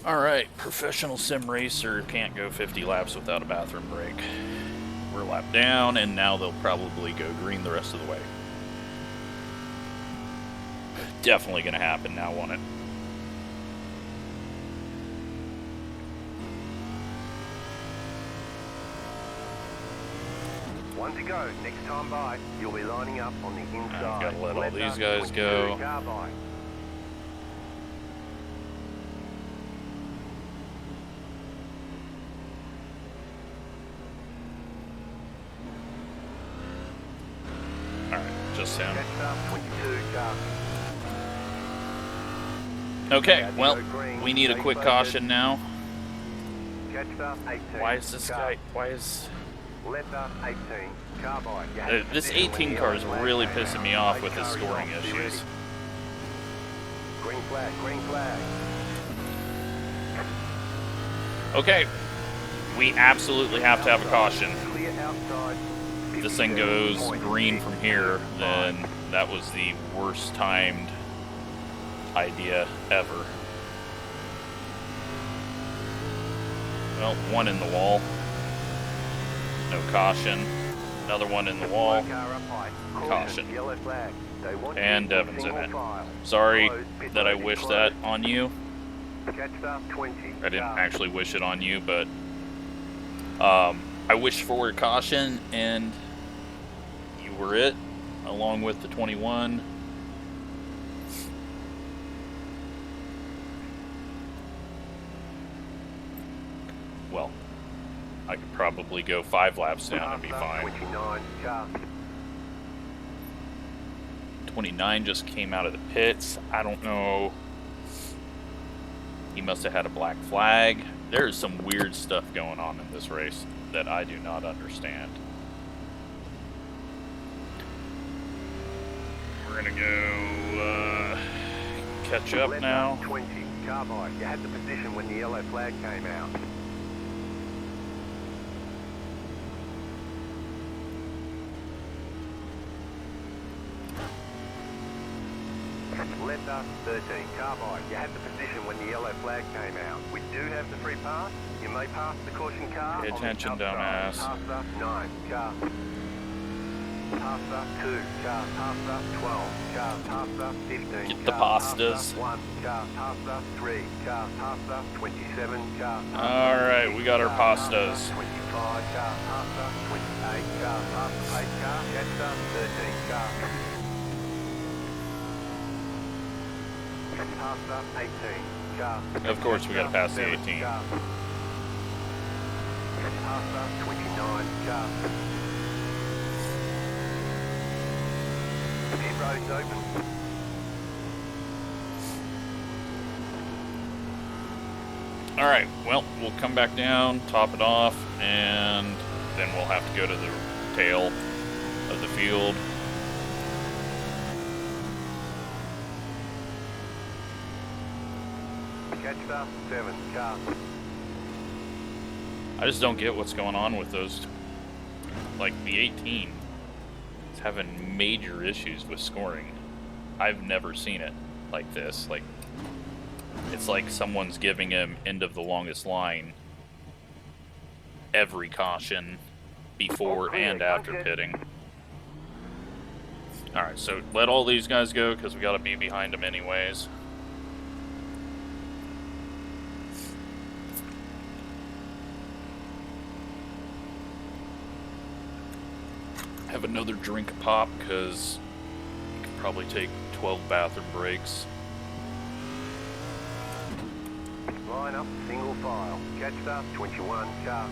[SPEAKER 1] Alright, professional sim racer can't go 50 laps without a bathroom break. We're a lap down, and now they'll probably go green the rest of the way. Definitely gonna happen now, won't it?
[SPEAKER 2] One to go. Next time by, you'll be lining up on the inside.
[SPEAKER 1] I've got to let all
[SPEAKER 2] Left
[SPEAKER 1] these
[SPEAKER 2] up,
[SPEAKER 1] guys
[SPEAKER 2] 22,
[SPEAKER 1] go.
[SPEAKER 2] Car by.
[SPEAKER 1] Alright, just him.
[SPEAKER 2] Catch up. 22. Car.
[SPEAKER 1] Okay, well, we need a quick caution now.
[SPEAKER 2] Catch up. 18.
[SPEAKER 1] Why is this
[SPEAKER 2] Car.
[SPEAKER 1] guy, why is...
[SPEAKER 2] Left up. 18. Car by. You had
[SPEAKER 1] This
[SPEAKER 2] position when
[SPEAKER 1] 18
[SPEAKER 2] the
[SPEAKER 1] car is
[SPEAKER 2] yellow flag
[SPEAKER 1] really
[SPEAKER 2] came
[SPEAKER 1] pissing
[SPEAKER 2] out.
[SPEAKER 1] me off
[SPEAKER 2] Late
[SPEAKER 1] with his
[SPEAKER 2] car is
[SPEAKER 1] scoring
[SPEAKER 2] off. Be
[SPEAKER 1] issues.
[SPEAKER 2] ready. Green flag. Green flag.
[SPEAKER 1] Okay, we absolutely have to have a caution.
[SPEAKER 2] Clear outside.
[SPEAKER 1] If this thing goes green from here, then that was the worst timed idea ever. Well, one in the wall. No caution. Another one in the wall. Caution. And Devin's in it. Sorry that I wish that on you. I didn't actually wish it on you, but I wished for a caution, and you were it, along with the 21. Well, I could probably go 5 laps down and be fine. 29 just came out of the pits. I don't know. He must have had a black flag. There is some weird stuff going on in this race that I do not understand. We're gonna go catch up now.
[SPEAKER 2] 20, Carbide. You had the position when the yellow flag came out. Letter 13, carbide. You had the position when the yellow flag came out. We do have the free pass. You may pass the caution car.
[SPEAKER 1] Pay attention,
[SPEAKER 2] on the outside.
[SPEAKER 1] dumbass.
[SPEAKER 2] Passer 9, car. Passer 2, car. Passer 12, car. Passer 15,
[SPEAKER 1] Get the
[SPEAKER 2] car.
[SPEAKER 1] pastas.
[SPEAKER 2] Passer 1, car. Passer 3, car. Passer 27, car.
[SPEAKER 1] Alright, we got our pastas.
[SPEAKER 2] 25, car. Passer 28, car. Passer 8, car. Chester 13, car. Passer 18, car.
[SPEAKER 1] Of course, we gotta pass the 18.
[SPEAKER 2] Car. Passer 29, car. Pit road's open.
[SPEAKER 1] Alright, well, we'll come back down, top it off, and then we'll have to go to the tail of the field.
[SPEAKER 2] Chester 7, car.
[SPEAKER 1] I just don't get what's going on with those. Like, the 18 is having major issues with scoring. I've never seen it like this. Like, it's like someone's giving him end of the longest line every caution before and after pitting. Alright, so let all these guys go because we got to be behind them anyways. Have another drink of pop because you could probably take 12 bathroom breaks.
[SPEAKER 2] Line up, single file. Chester 21, car.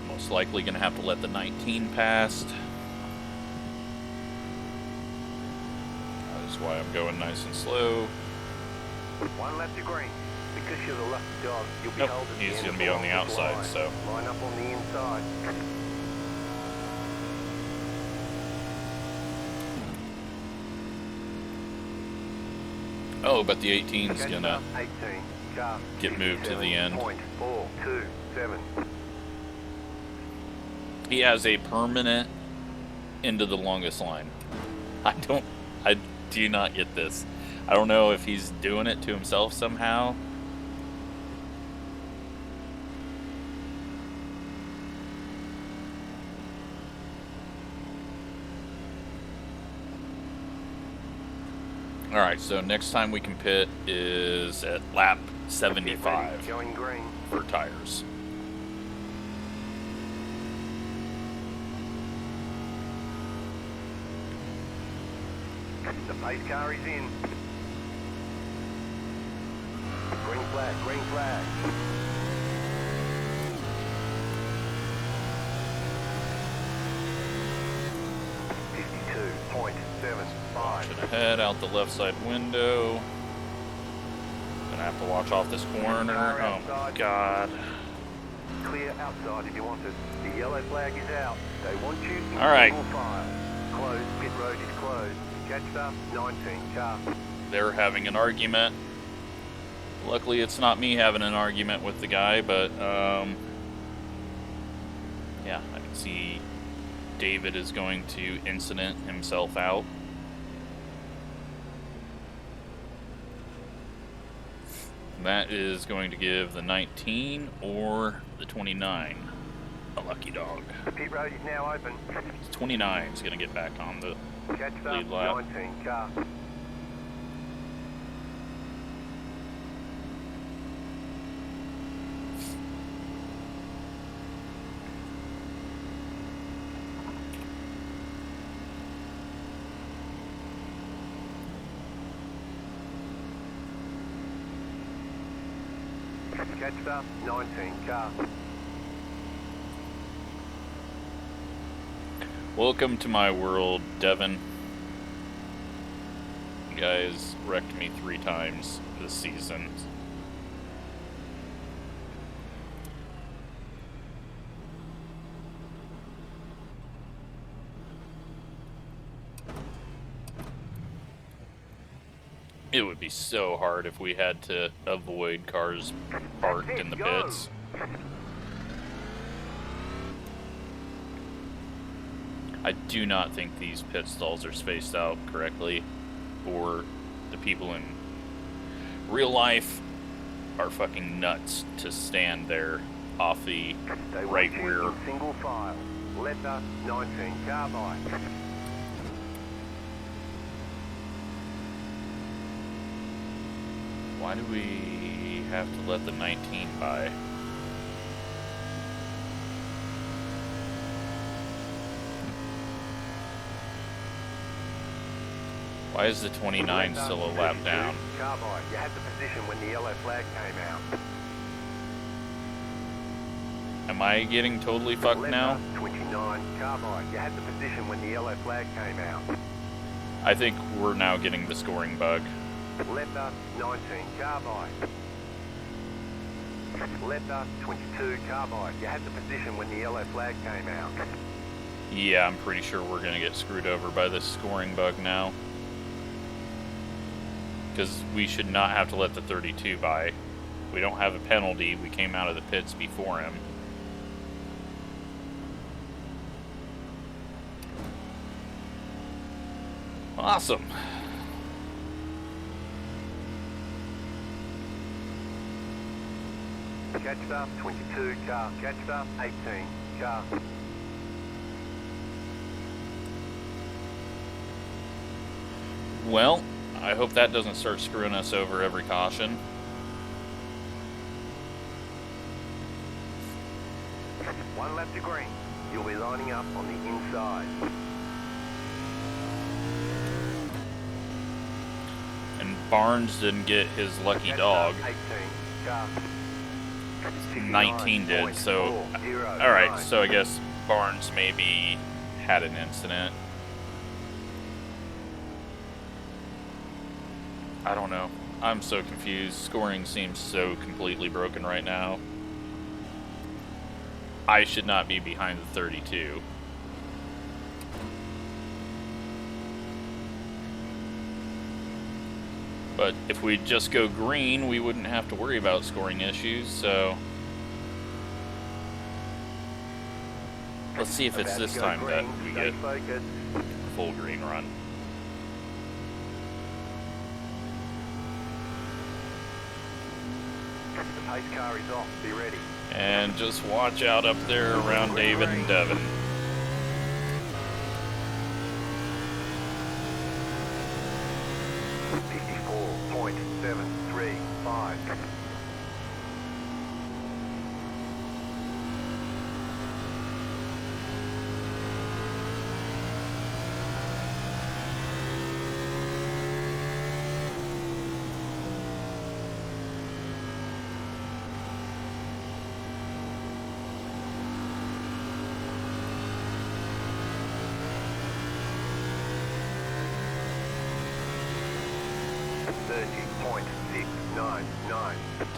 [SPEAKER 1] Most likely going to have to let the 19 pass. That's why I'm going nice and slow.
[SPEAKER 2] One lap to green. Because you're the lucky dog, you'll be
[SPEAKER 1] Nope,
[SPEAKER 2] held at the
[SPEAKER 1] he's
[SPEAKER 2] end
[SPEAKER 1] going
[SPEAKER 2] of
[SPEAKER 1] to be on the
[SPEAKER 2] longest
[SPEAKER 1] outside,
[SPEAKER 2] line.
[SPEAKER 1] so.
[SPEAKER 2] Line up on the inside.
[SPEAKER 1] Oh, but the 18's
[SPEAKER 2] Chester
[SPEAKER 1] going to
[SPEAKER 2] 18, car.
[SPEAKER 1] get moved to the end.
[SPEAKER 2] 57.427.
[SPEAKER 1] He has a permanent into the longest line. I do not get this. I don't know if he's doing it to himself somehow. Alright, so next time we can pit is at lap 75
[SPEAKER 2] Going green.
[SPEAKER 1] for tires.
[SPEAKER 2] The pace car is in. Green flag, green flag.
[SPEAKER 1] Launching ahead out the left side window. Gonna have to watch off this corner. Oh my god.
[SPEAKER 2] Clear outside if you want it. The yellow flag is out. They want you in
[SPEAKER 1] Alright.
[SPEAKER 2] single file. Closed, pit road is closed. Catcher 19, car.
[SPEAKER 1] They're having an argument. Luckily, it's not me having an argument with the guy, but yeah, I can see David is going to incident himself out. That is going to give the 19 or the 29 a lucky dog.
[SPEAKER 2] The pit road is now open.
[SPEAKER 1] 29 is going to get back on the
[SPEAKER 2] Catcher
[SPEAKER 1] lead lap.
[SPEAKER 2] 19, car. Catcher 19, car.
[SPEAKER 1] Welcome to my world, Devin. You guys wrecked me 3 times this season. It would be so hard if we had to avoid cars parked in the pits. I do not think these pit stalls are spaced out correctly, or the people in real life are fucking nuts to stand there off the right rear.
[SPEAKER 2] Single file. Letter 19 carbide.
[SPEAKER 1] Why do we have to let the 19 by? Why is the 29 still a lap down?
[SPEAKER 2] Carbide. You had the position when the yellow flag came out.
[SPEAKER 1] Am I getting totally fucked now?
[SPEAKER 2] 29 carbide. You had the position when the yellow flag came out.
[SPEAKER 1] I think we're now getting the scoring bug.
[SPEAKER 2] Letter 19 carbide. Letter 22 carbide. You had the position when the yellow flag came out.
[SPEAKER 1] Yeah, I'm pretty sure we're gonna get screwed over by this scoring bug now. Because we should not have to let the 32 by. We don't have a penalty. We came out of the pits before him. Awesome.
[SPEAKER 2] Catched up 22 car. Catched up 18 car.
[SPEAKER 1] Well, I hope that doesn't start screwing us over every caution.
[SPEAKER 2] One lap to green. You'll be lining up on the inside.
[SPEAKER 1] And Barnes didn't get his lucky dog.
[SPEAKER 2] 18 car.
[SPEAKER 1] 19 did, so... Alright, so I guess Barnes maybe had an incident. I don't know. I'm so confused. Scoring seems so completely broken right now. I should not be behind the 32. But if we just go green, we wouldn't have to worry about scoring issues, so... Let's see if it's this time that we get a full green run.
[SPEAKER 2] The pace car is off. Be ready.
[SPEAKER 1] And just watch out up there around David and Devin. .735.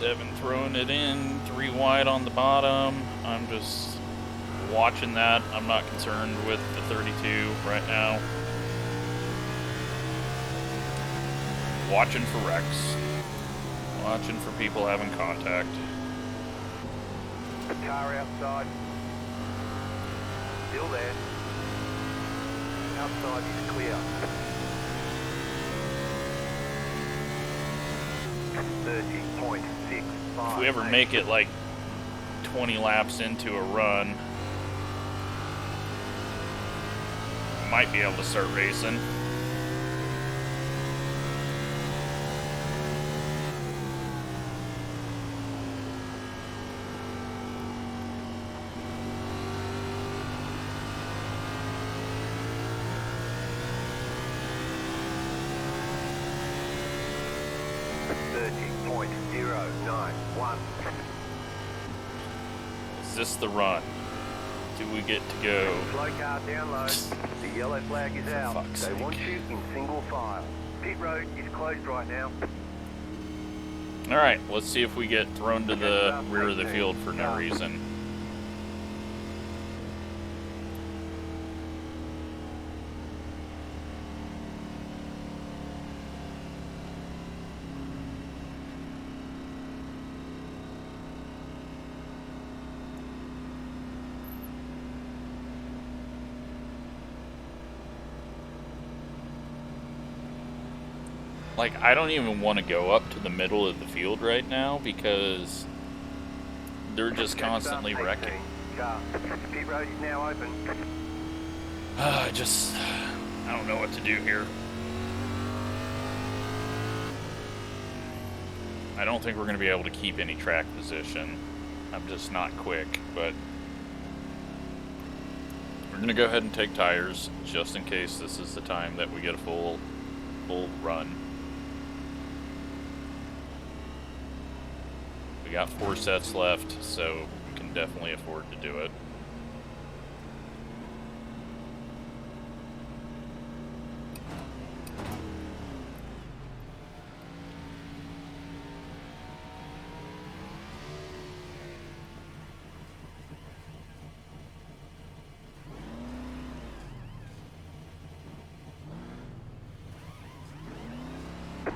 [SPEAKER 1] Devin throwing it in, 3 wide on the bottom. I'm just watching that. I'm not concerned with the 32 right now. Watching for wrecks. Watching for people having contact.
[SPEAKER 2] The car outside. Still there. Outside is clear. 30.65.
[SPEAKER 1] If we ever make it like 20 laps into a run, we might be able to start racing. Is this the run? Do we get to go?
[SPEAKER 2] Slow car down low. The yellow flag is out.
[SPEAKER 1] fuck's
[SPEAKER 2] They
[SPEAKER 1] sake.
[SPEAKER 2] want you in single file. Pit road is closed right now.
[SPEAKER 1] Alright, let's see if we get thrown to the rear of the field for no reason. Like, I don't even want to go up to the middle of the field right now because they're just constantly wrecking.
[SPEAKER 2] Pit road is now open.
[SPEAKER 1] I don't know what to do here. I don't think we're going to be able to keep any track position. I'm just not quick, but we're going to go ahead and take tires just in case this is the time that we get a full run. We got 4 sets left, so we can definitely afford to do it.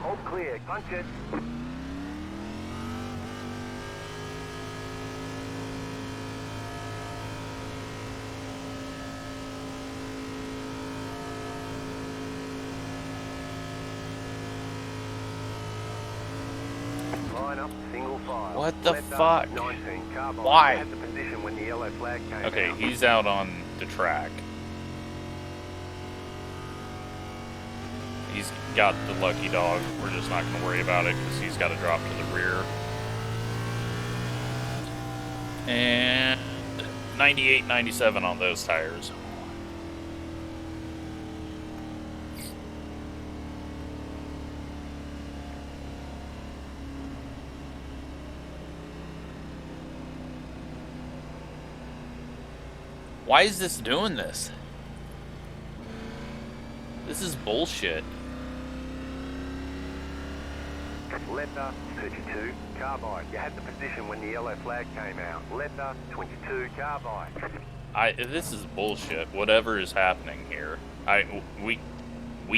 [SPEAKER 2] All clear, punch it. Line up, single file.
[SPEAKER 1] What the
[SPEAKER 2] Left
[SPEAKER 1] fuck?
[SPEAKER 2] 19, carbine.
[SPEAKER 1] Why?
[SPEAKER 2] Had the position when the yellow flag came
[SPEAKER 1] Okay,
[SPEAKER 2] out.
[SPEAKER 1] he's out on the track. He's got the lucky dog. We're just not going to worry about it because he's got to drop to the rear. And 98, 97 on those tires. Why is this doing this? This is bullshit.
[SPEAKER 2] Letter 32, carbine. You had the position when the yellow flag came out. Letter 22, carbine.
[SPEAKER 1] This is bullshit. Whatever is happening here. We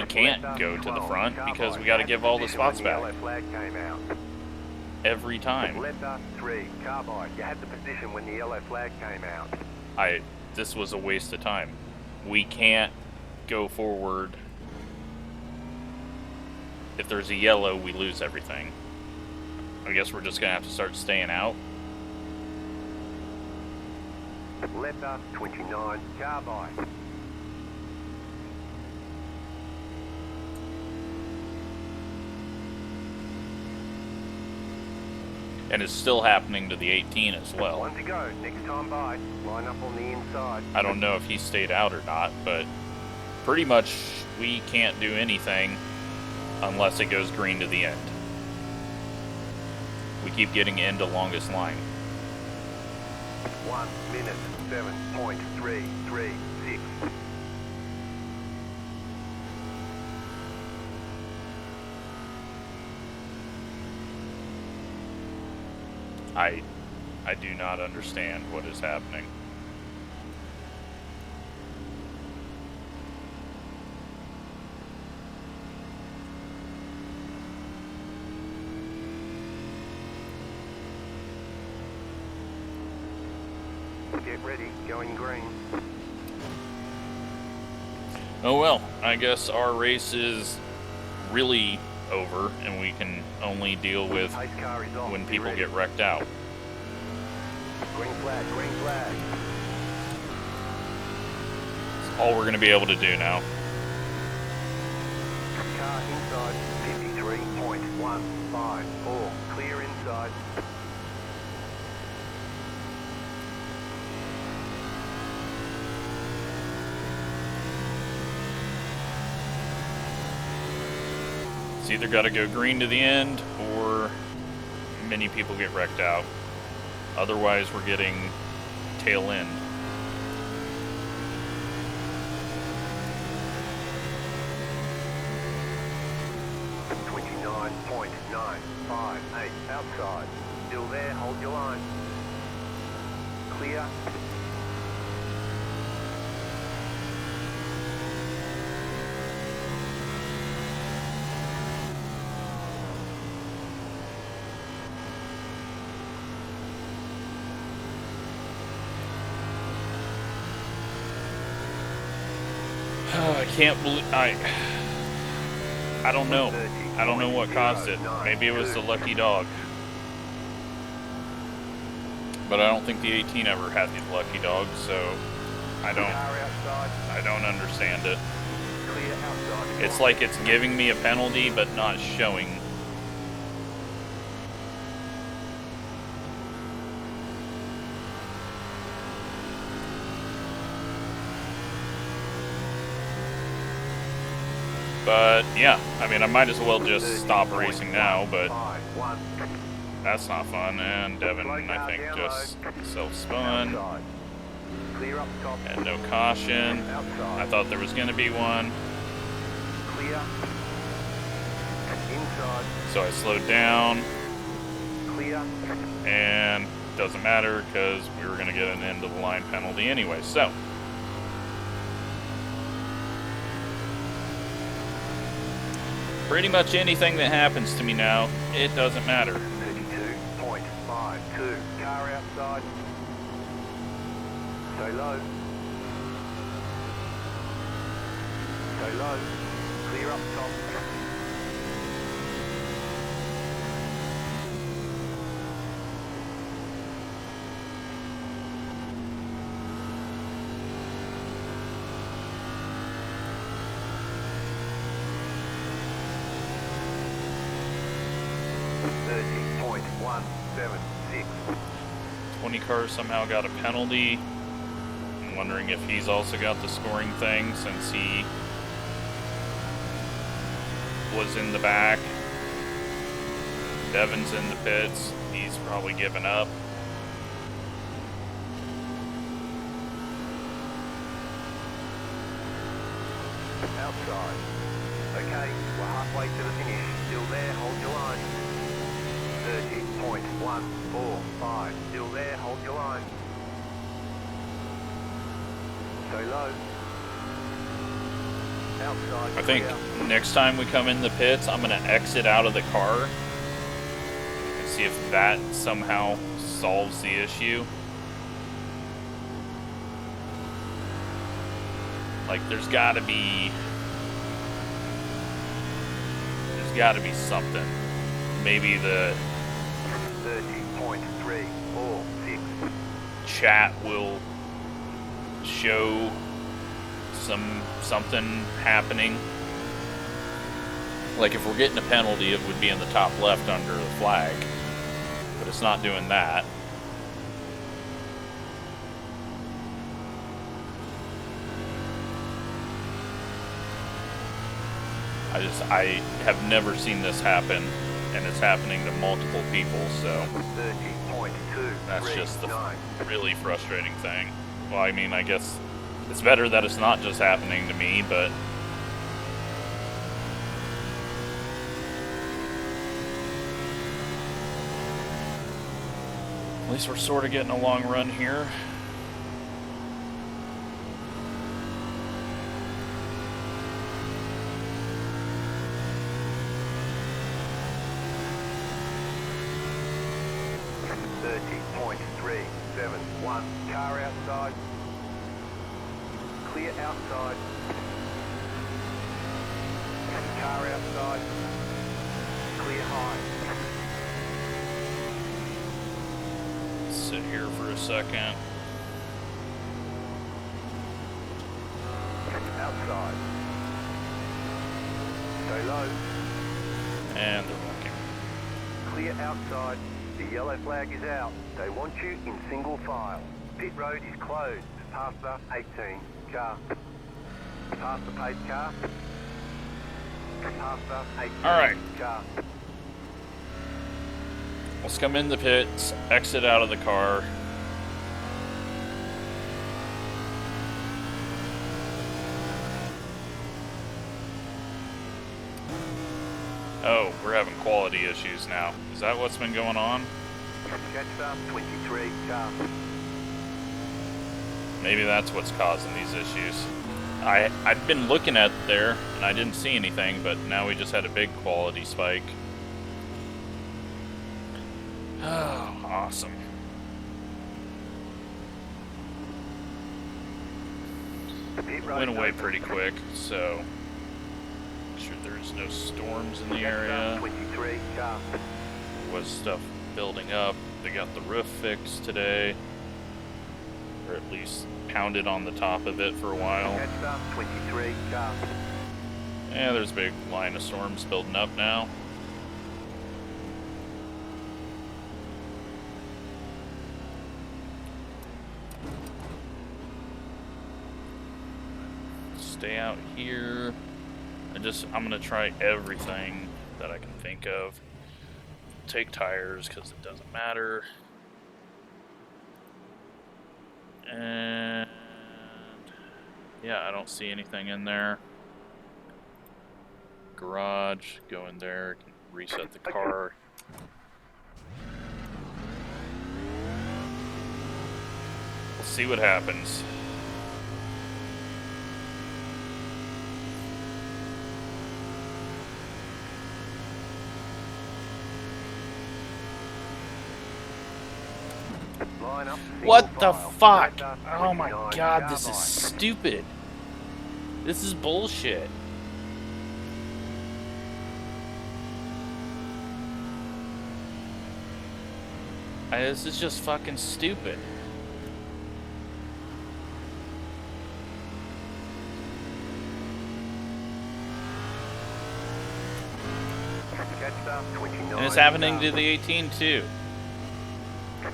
[SPEAKER 1] can't go to the front because we got to give all the spots back.
[SPEAKER 2] Yellow flag came out.
[SPEAKER 1] Every time.
[SPEAKER 2] Letter 3, carbine. You had the position when the yellow flag came out.
[SPEAKER 1] This was a waste of time. We can't go forward. If there's a yellow, we lose everything. I guess we're just gonna have to start staying out.
[SPEAKER 2] Letter 29, carbine.
[SPEAKER 1] And it's still happening to the 18 as well.
[SPEAKER 2] One to go. Next time by. Line up on the inside.
[SPEAKER 1] I don't know if he stayed out or not, but pretty much we can't do anything unless it goes green to the end. We keep getting into longest line.
[SPEAKER 2] 1 minute 7.336.
[SPEAKER 1] I do not understand what is happening.
[SPEAKER 2] Get ready, going green.
[SPEAKER 1] Oh well, I guess our race is really over and we can only deal with
[SPEAKER 2] Pace car is off.
[SPEAKER 1] when
[SPEAKER 2] Be
[SPEAKER 1] people
[SPEAKER 2] ready.
[SPEAKER 1] get wrecked out.
[SPEAKER 2] Green flag, green flag.
[SPEAKER 1] It's all we're going to be able to do now.
[SPEAKER 2] Car inside 53.154. Clear inside.
[SPEAKER 1] It's either got to go green to the end or many people get wrecked out. Otherwise, we're getting tail end.
[SPEAKER 2] .958 outside. Still there, hold your line. Clear.
[SPEAKER 1] I can't believe I don't know.
[SPEAKER 2] 30.
[SPEAKER 1] I don't know what caused it. Maybe it was the lucky dog. But I don't think the 18 ever had the lucky dog, so I don't understand it. It's like it's giving me a penalty, but not showing. But yeah, I mean, I might as well just stop racing now, but that's not fun. And Devin, I think, just self-spun. And no caution. I thought there was going to be one. So I slowed down. And doesn't matter because we were going to get an end of the line penalty anyway. So pretty much anything that happens to me now, it doesn't matter.
[SPEAKER 2] 32.52. Car outside. Stay low. Stay low. Clear up top. .176.
[SPEAKER 1] 20 cars somehow got a penalty. I'm wondering if he's also got the scoring thing since he was in the back. Devin's in the pits. He's probably given up.
[SPEAKER 2] Outside. Okay, we're halfway to the finish. Still there, hold your line. 30.145. Still there, hold your line. Stay low. Outside.
[SPEAKER 1] I think next time we come in the pits, I'm going to exit out of the car and see if that somehow solves the issue. Like, there's got to be something. Maybe the
[SPEAKER 2] 30.346.
[SPEAKER 1] chat will show something happening. Like if we're getting a penalty, it would be in the top left under the flag, but it's not doing that. I have never seen this happen, and it's happening to multiple people, so
[SPEAKER 2] 30.2.
[SPEAKER 1] that's just the really frustrating thing. Well, I mean, I guess it's better that it's not just happening to me, but at least we're sort of getting a long run here.
[SPEAKER 2] .371. Car outside. Clear outside. Car outside. Clear high.
[SPEAKER 1] Sit here for a second.
[SPEAKER 2] Outside. Stay low.
[SPEAKER 1] And they're working.
[SPEAKER 2] Clear outside. The yellow flag is out. They want you in single file. Pit road is closed. Past the 18 car. Past the pace car. Past the 18
[SPEAKER 1] Alright.
[SPEAKER 2] car.
[SPEAKER 1] Let's come in the pits, exit out of the car. Oh, we're having quality issues now. Is that what's been going on?
[SPEAKER 2] Catch up 23 car.
[SPEAKER 1] Maybe that's what's causing these issues. I've been looking at there, and I didn't see anything, but now we just had a big quality spike. Oh, awesome. Went away pretty quick, so sure there's no storms in the area.
[SPEAKER 2] 23, car.
[SPEAKER 1] Was stuff building up. They got the roof fixed today, or at least pounded on the top of it for a while.
[SPEAKER 2] Catch up, 23, car.
[SPEAKER 1] Yeah, there's a big line of storms building up now. Stay out here. I'm gonna try everything that I can think of. Take tires because it doesn't matter. And yeah, I don't see anything in there. Garage, go in there, can reset the car. We'll see what happens.
[SPEAKER 2] Line up,
[SPEAKER 1] What the
[SPEAKER 2] file.
[SPEAKER 1] fuck?
[SPEAKER 2] Left up,
[SPEAKER 1] Oh my
[SPEAKER 2] 29,
[SPEAKER 1] god, this is
[SPEAKER 2] carbine.
[SPEAKER 1] stupid. This is bullshit. This is just fucking stupid.
[SPEAKER 2] Catch up, 29,
[SPEAKER 1] And it's happening
[SPEAKER 2] car.
[SPEAKER 1] to the 18 too.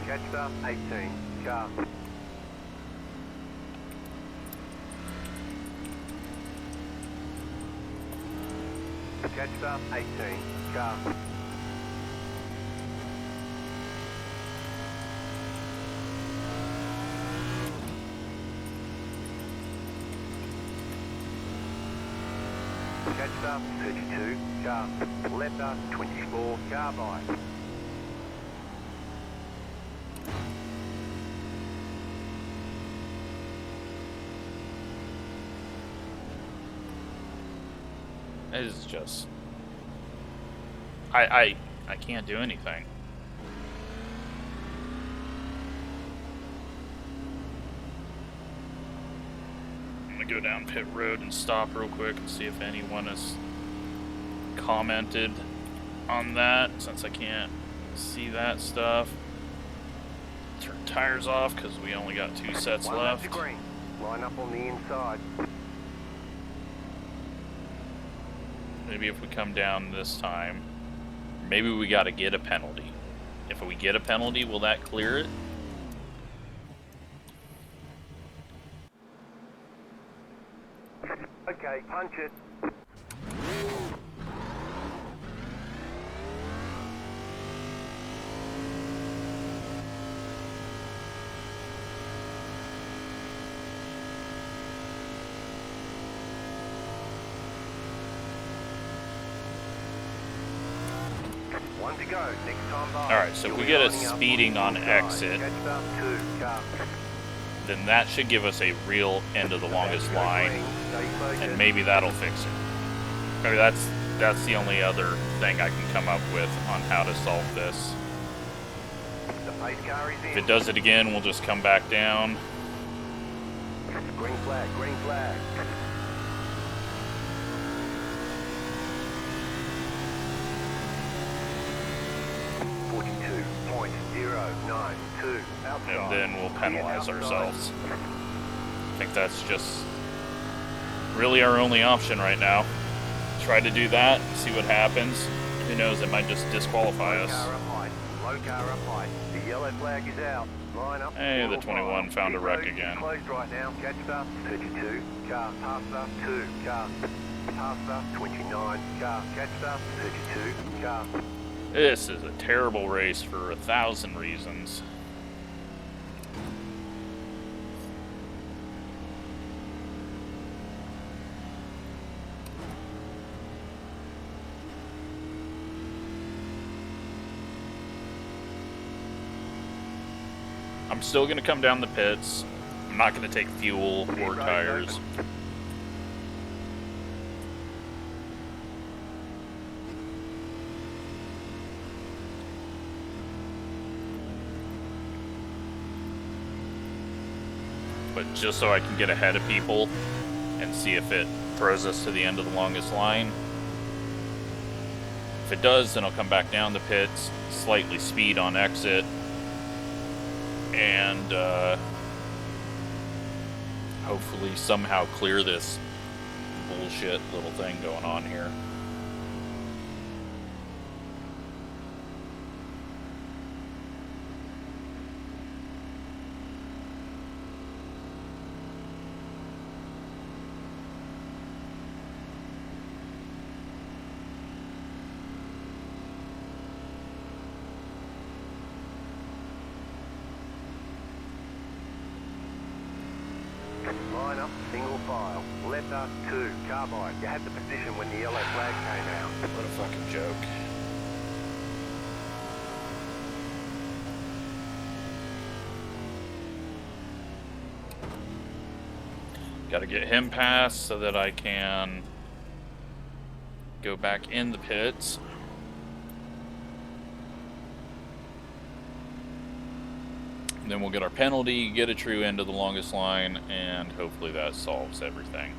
[SPEAKER 2] Catch up, 18, car. Catch up, 18, car. Catch up, 32, car. Left up, 24, carbine.
[SPEAKER 1] It is just... I can't do anything. I'm gonna go down pit road and stop real quick and see if anyone has commented on that, since I can't see that stuff. Turn tires off because we only got 2 sets
[SPEAKER 2] One
[SPEAKER 1] left.
[SPEAKER 2] to green. Line up on the inside.
[SPEAKER 1] Maybe if we come down this time, maybe we got to get a penalty. If we get a penalty, will that clear it?
[SPEAKER 2] Okay, punch it. One to go. Next time by.
[SPEAKER 1] Alright, so if we get a speeding on exit,
[SPEAKER 2] Catch up, 2, car.
[SPEAKER 1] then that should give us a real end of the longest line, and maybe that'll fix it. Maybe that's the only other thing I can come up with on how to solve this.
[SPEAKER 2] The pace car is in.
[SPEAKER 1] If it does it again, we'll just come back down.
[SPEAKER 2] Green flag, green flag.
[SPEAKER 1] And then we'll penalize ourselves. I think that's just really our only option right now. Try to do that, see what happens. Who knows, it might just disqualify us.
[SPEAKER 2] Low car up height. The yellow flag is out. Line up.
[SPEAKER 1] Hey, the 21 found a wreck again.
[SPEAKER 2] Closed right now. Catch up. 32. Car. Passed up. 2. Car. Passed up. 29. Car. Catch up. 32. Car.
[SPEAKER 1] This is a terrible race for 1,000 reasons. I'm still going to come down the pits. I'm not going to take fuel or tires. But just so I can get ahead of people and see if it throws us to the end of the longest line. if it does, then I'll come back down the pits, slightly speed on exit, and hopefully somehow clear this bullshit little thing going on here.
[SPEAKER 2] Line up, single file. Letter 2, carbide. You had the position when the yellow flag came out.
[SPEAKER 1] What a fucking joke. Gotta get him passed so that I can go back in the pits. And then we'll get our penalty, get a true end of the longest line, and hopefully that solves everything.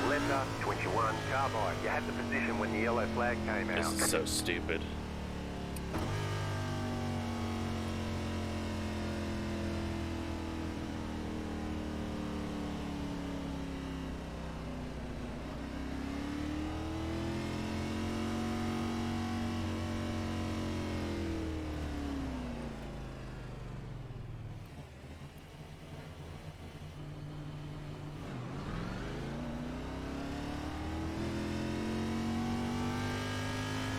[SPEAKER 2] Letter 21, carbide. You had the position when the yellow flag came out.
[SPEAKER 1] This is so stupid.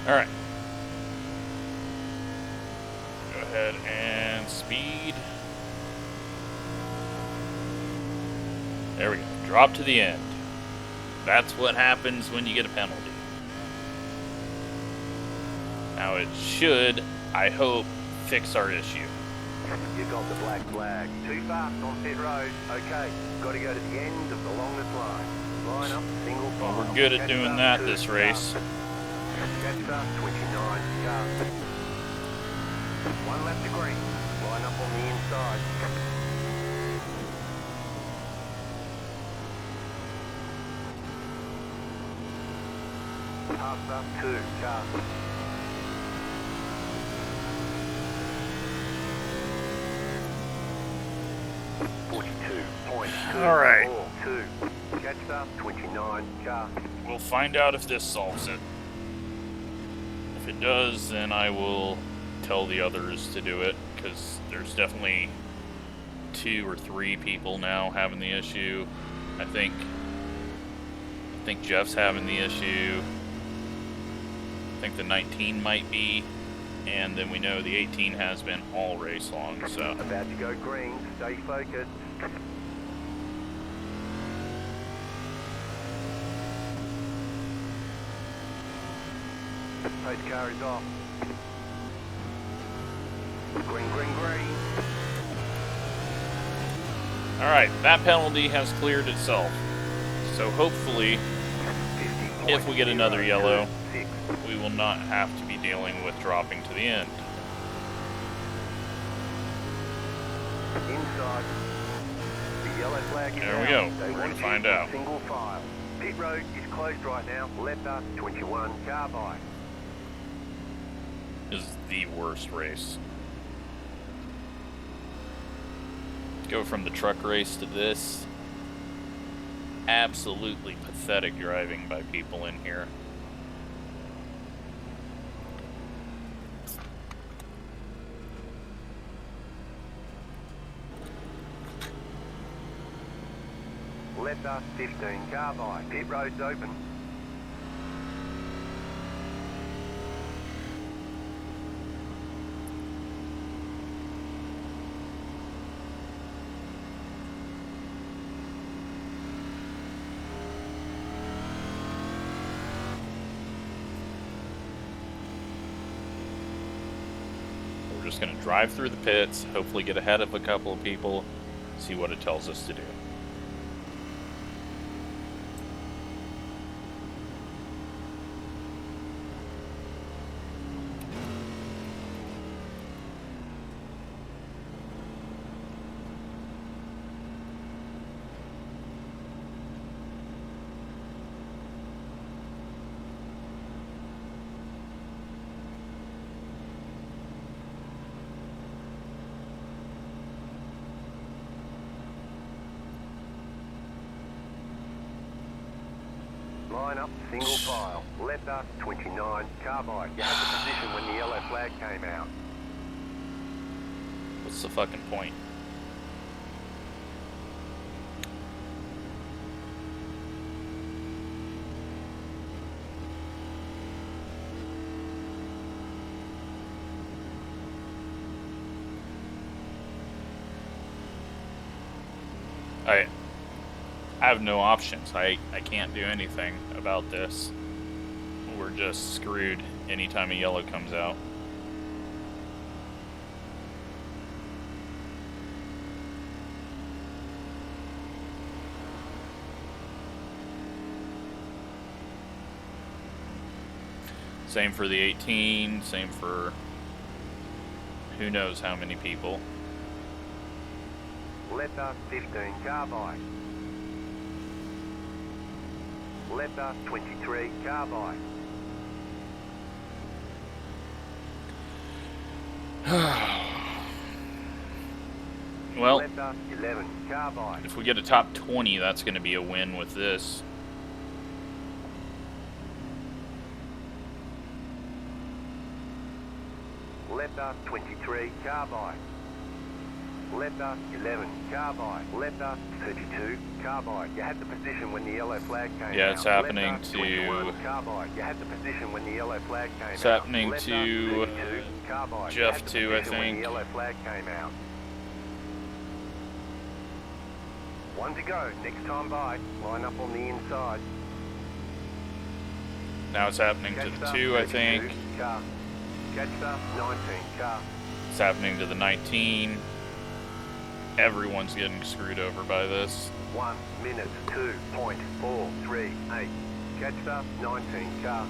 [SPEAKER 1] Alright. Go ahead and speed. There we go. Drop to the end. That's what happens when you get a penalty. Now it should, I hope, fix our issue.
[SPEAKER 2] You got the black flag. Too fast on pit road. Okay, got to go to the end of the longest line. Line up, single file.
[SPEAKER 1] Well, we're good at doing that this race.
[SPEAKER 2] Chester 29, car. One lap to green. Line up on the inside. Pass up 2, car.
[SPEAKER 1] All right.
[SPEAKER 2] 2. Chester 29, car.
[SPEAKER 1] We'll find out if this solves it. If it does, then I will tell the others to do it, because there's definitely 2 or 3 people now having the issue. I think Jeff's having the issue. I think the 19 might be, and then we know the 18 has been all race long. So
[SPEAKER 2] about to go green. Stay focused. Pace car is off. Green, green, green.
[SPEAKER 1] Alright, that penalty has cleared itself. So hopefully, if we get another yellow, we will not have to be dealing with dropping to the end.
[SPEAKER 2] Inside. The yellow flag is
[SPEAKER 1] There we go.
[SPEAKER 2] out. They
[SPEAKER 1] We're going
[SPEAKER 2] want
[SPEAKER 1] to
[SPEAKER 2] you
[SPEAKER 1] find
[SPEAKER 2] in
[SPEAKER 1] out.
[SPEAKER 2] Single file. Pit road is closed right now. Letter 21, carbide.
[SPEAKER 1] This is the worst race. Go from the truck race to this. Absolutely pathetic driving by people in here.
[SPEAKER 2] Letter 15, carbide. Pit road's open.
[SPEAKER 1] We're just going to drive through the pits, hopefully get ahead of a couple of people, see what it tells us to do.
[SPEAKER 2] Line up single file. Letter 29, carbide. You had the position when the yellow flag came out.
[SPEAKER 1] What's the fucking point? I have no options. I can't do anything about this. We're just screwed anytime a yellow comes out. Same for the 18, same for who knows how many people.
[SPEAKER 2] Letter 15, carbide. Letter 23, carbide.
[SPEAKER 1] Well,
[SPEAKER 2] Letter 11, carbide.
[SPEAKER 1] if we get a top 20, that's going to be a win with this.
[SPEAKER 2] Letter 23, carbide. Letter 11, carbide. Letter 32, carbide. You had the position when the yellow flag came out.
[SPEAKER 1] Yeah, it's happening
[SPEAKER 2] Letter
[SPEAKER 1] to
[SPEAKER 2] 21, carbide. You had the position when the yellow flag came out.
[SPEAKER 1] It's happening
[SPEAKER 2] Letter
[SPEAKER 1] to
[SPEAKER 2] 32, carbide. You
[SPEAKER 1] Jeff
[SPEAKER 2] had the
[SPEAKER 1] too, I
[SPEAKER 2] position when the
[SPEAKER 1] think.
[SPEAKER 2] yellow flag came out. One to go. Next time by. Line up on the inside.
[SPEAKER 1] Now it's happening to the 2, I think.
[SPEAKER 2] Car. Catch the 19, car.
[SPEAKER 1] It's happening to the 19. Everyone's getting screwed over by this.
[SPEAKER 2] 1 minute 2.438. Catch the 19, car.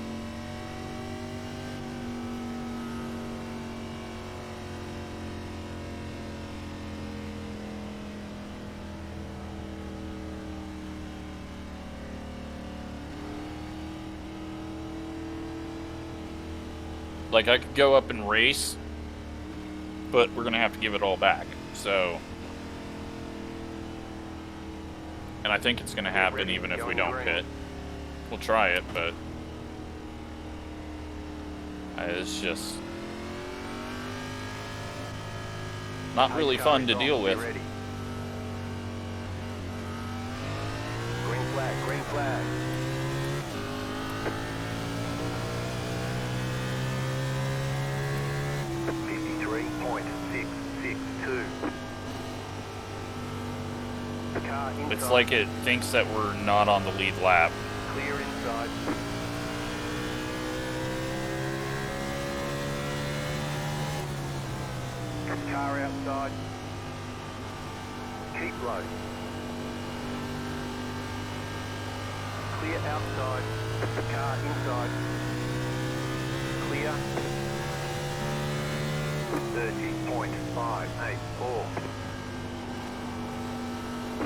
[SPEAKER 1] Like, I could go up and race, but we're going to have to give it all back. So, and I think it's going to happen even if we don't pit. We'll try it, but it's just not really fun to deal with.
[SPEAKER 2] Green flag, green flag.
[SPEAKER 1] It's like it thinks that we're not on the lead lap.
[SPEAKER 2] Clear inside. Car outside. Keep low. Clear outside. Car inside. Clear. 30.584.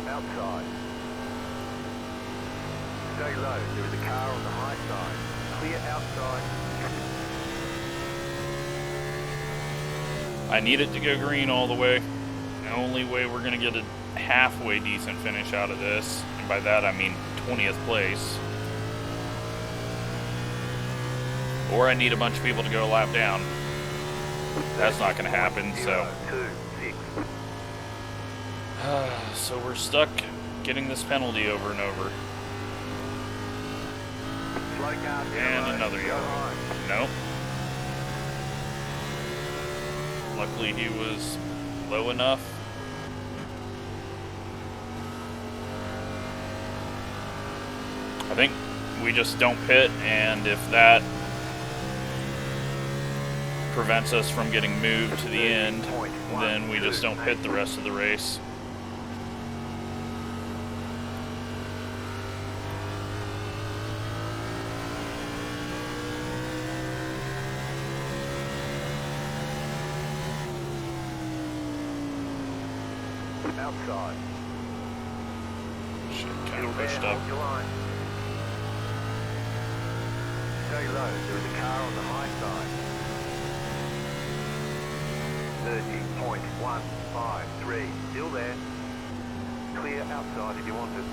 [SPEAKER 2] Outside. Stay low. There is a car on the high side. Clear outside.
[SPEAKER 1] I need it to go green all the way. The only way we're going to get a halfway decent finish out of this, and by that I mean 20th place. Or I need a bunch of people to go a lap down. That's not going to happen, so... so we're stuck getting this penalty over and over. And another yellow. Nope. Luckily he was low enough. I think we just don't pit, and if that prevents us from getting moved to the end, then we just don't pit the rest of the race.
[SPEAKER 2] Outside.
[SPEAKER 1] Shit, kind of pushed up.
[SPEAKER 2] Stay low. There is a car on the high side. 30.153. Still there. Clear outside if you want it.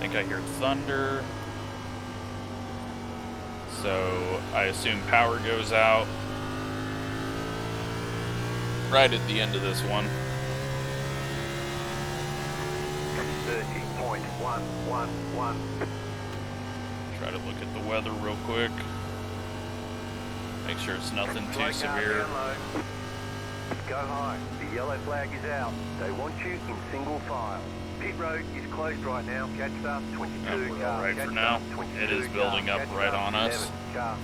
[SPEAKER 1] think I hear thunder. So I assume power goes out right at the end of this one.
[SPEAKER 2] 30.111.
[SPEAKER 1] Try to look at the weather real quick. Make sure it's nothing too severe.
[SPEAKER 2] Go high. The yellow flag is out. They want you in single file. Pit road is closed right now. Catch up 22
[SPEAKER 1] We're all right
[SPEAKER 2] car.
[SPEAKER 1] for now. It is building up right on us.
[SPEAKER 2] Car.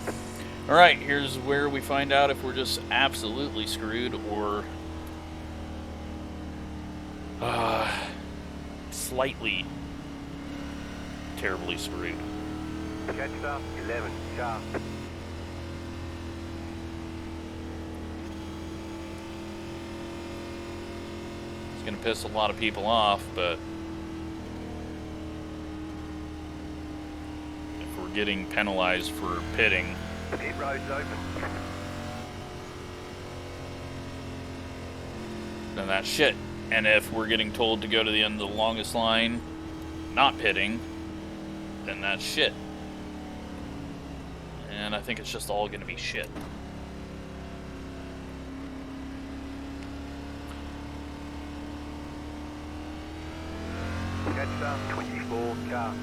[SPEAKER 1] All right, here's where we find out if we're just absolutely screwed or slightly terribly screwed.
[SPEAKER 2] Catch up 11 car.
[SPEAKER 1] It's gonna piss a lot of people off, but if we're getting penalized for pitting,
[SPEAKER 2] Pit road's open.
[SPEAKER 1] then that's shit. And if we're getting told to go to the end of the longest line, not pitting, then that's shit. And I think it's just all gonna be shit.
[SPEAKER 2] Catch up 24 car.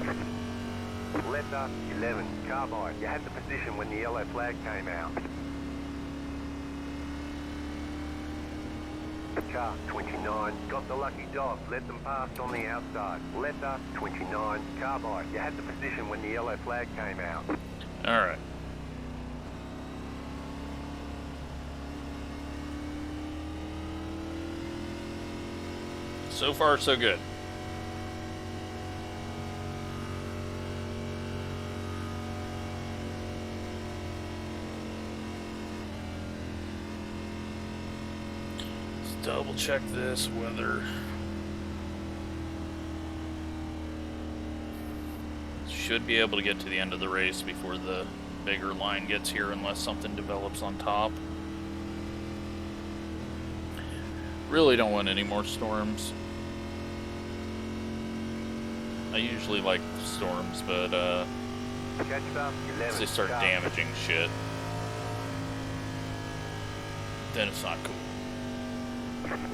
[SPEAKER 2] Left up 11 car by. You had the position when the yellow flag came out. Car 29 got the lucky dog. Let them pass on the outside. Left up 29 car by. You had the position when the yellow flag came out.
[SPEAKER 1] All right. So far, so good. Let's double check this weather. Should be able to get to the end of the race before the bigger line gets here unless something develops on top. Really don't want any more storms. I usually like storms, but
[SPEAKER 2] Catch up 11
[SPEAKER 1] they start
[SPEAKER 2] car.
[SPEAKER 1] damaging shit, then it's not cool.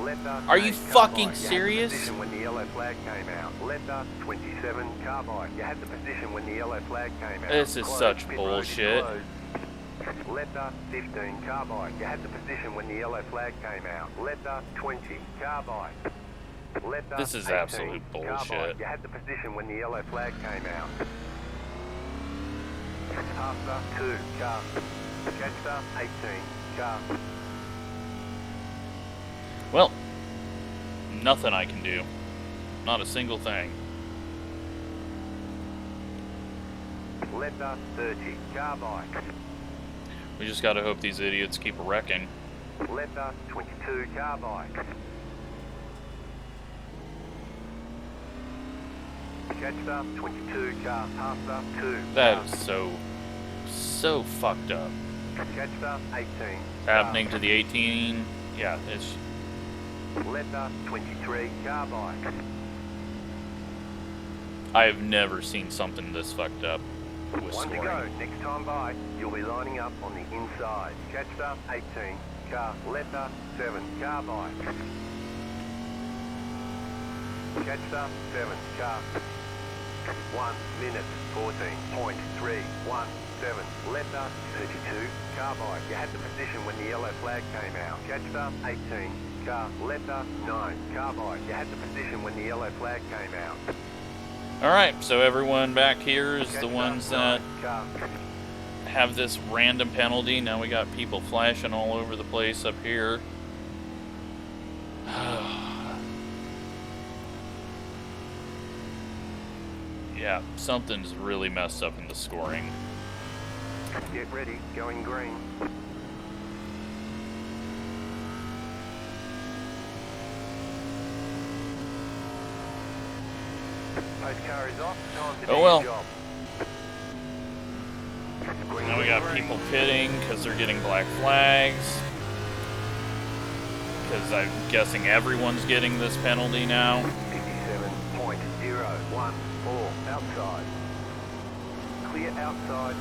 [SPEAKER 2] Left up
[SPEAKER 1] Are you
[SPEAKER 2] 8 car
[SPEAKER 1] fucking
[SPEAKER 2] by. You had the
[SPEAKER 1] serious?
[SPEAKER 2] position when the yellow flag came out. Left up 27 car by. You had the position when the yellow flag came out.
[SPEAKER 1] This is
[SPEAKER 2] Closed.
[SPEAKER 1] such
[SPEAKER 2] Pit road is
[SPEAKER 1] bullshit.
[SPEAKER 2] closed. Left up 15 car by. You had the position when the yellow flag came out. Left up 20 car by. Left up
[SPEAKER 1] This is
[SPEAKER 2] 18
[SPEAKER 1] absolute
[SPEAKER 2] car by.
[SPEAKER 1] bullshit.
[SPEAKER 2] You had the position when the yellow flag came out. Passed up 2 car. Catched up 18 car.
[SPEAKER 1] Well, nothing I can do. Not a single thing.
[SPEAKER 2] Left up 30 car by.
[SPEAKER 1] We just gotta hope these idiots keep wrecking.
[SPEAKER 2] Left up 22 car by. Catched up 22 car. Passed up 2
[SPEAKER 1] That
[SPEAKER 2] car.
[SPEAKER 1] is so fucked up.
[SPEAKER 2] Catched up 18
[SPEAKER 1] Happening to the 18, yeah, it's
[SPEAKER 2] Left up 23 car by.
[SPEAKER 1] I have never seen something this fucked up with
[SPEAKER 2] One to go.
[SPEAKER 1] scoring.
[SPEAKER 2] Next time by, you'll be lining up on the inside. Catched up 18 car. Left up 7 car by. Catched up 7 car. 1 minute 14.317. Left up 32 car by. You had the position when the yellow flag came out. Catched up 18 car. Left up 9 car by. You had the position when the yellow flag came out.
[SPEAKER 1] Alright, so everyone back here is the
[SPEAKER 2] Catched
[SPEAKER 1] ones
[SPEAKER 2] up 9
[SPEAKER 1] that
[SPEAKER 2] car.
[SPEAKER 1] have this random penalty. Now we got people flashing all over the place up here. Yeah, something's really messed up in the scoring.
[SPEAKER 2] Get ready, going green. Post car is off, time to do
[SPEAKER 1] Oh well.
[SPEAKER 2] your job. Green,
[SPEAKER 1] Now we
[SPEAKER 2] green,
[SPEAKER 1] got
[SPEAKER 2] green.
[SPEAKER 1] people pitting because they're getting black flags. Because I'm guessing everyone's getting this penalty now.
[SPEAKER 2] 57.011. outside. Clear outside.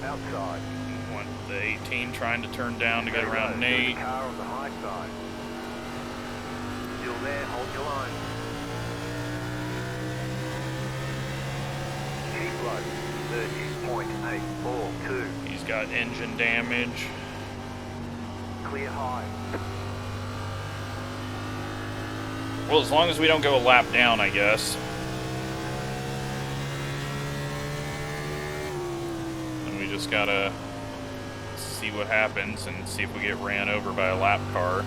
[SPEAKER 2] Outside.
[SPEAKER 1] Want the 18 trying to turn down to get around
[SPEAKER 2] There's
[SPEAKER 1] Nate.
[SPEAKER 2] a car on the high side. Still there, hold your line. Keep low, 30.842.
[SPEAKER 1] He's got engine damage.
[SPEAKER 2] Clear high.
[SPEAKER 1] Well, as long as we don't go a lap down, I guess. And we just gotta see what happens and see if we get ran over by a lap car.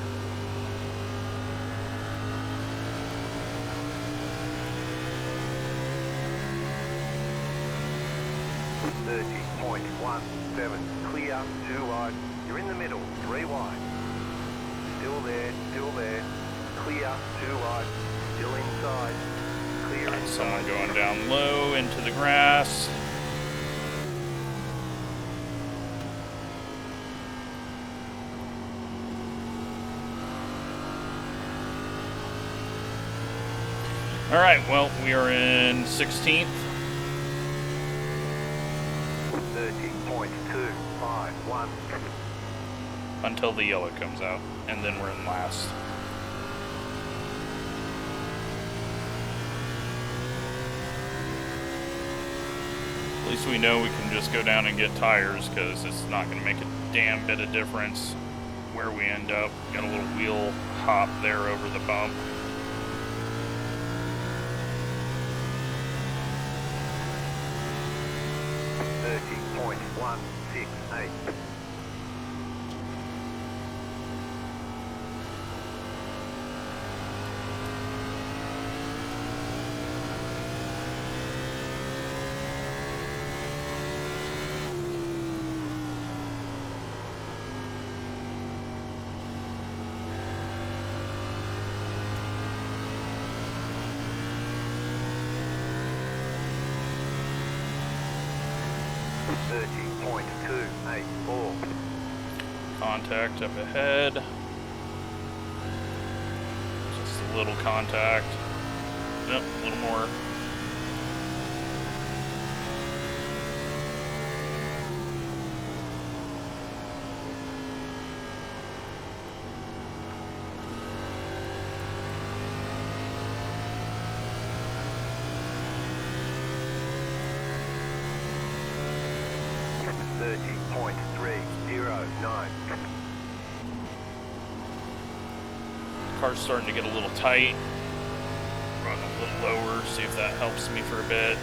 [SPEAKER 2] .17, clear, 2 wide. You're in the middle, 3 wide. Still there, clear, 2 wide. Still inside, clear
[SPEAKER 1] Got
[SPEAKER 2] inside.
[SPEAKER 1] someone going down low into the grass. All right, well, we are in 16th.
[SPEAKER 2] 30.251.
[SPEAKER 1] Until the yellow comes out, and then we're in last. At least we know we can just go down and get tires, because it's not going to make a damn bit of difference where we end up. Got a little wheel hop there over the bump.
[SPEAKER 2] .168. .284.
[SPEAKER 1] Contact up ahead. Just a little contact. Yep, a little more. Car's starting to get a little tight. Run a little lower, see if that helps me for a bit.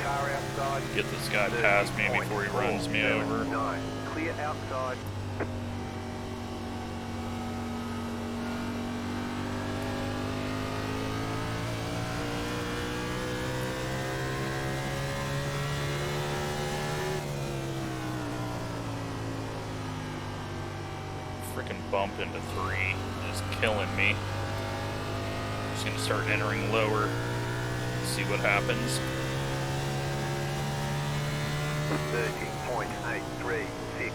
[SPEAKER 2] Car outside.
[SPEAKER 1] Get this guy past me before he runs me over.
[SPEAKER 2] 9. Clear outside.
[SPEAKER 1] Freaking bump into 3 is killing me. Just gonna start entering lower. See what happens.
[SPEAKER 2] 30.836.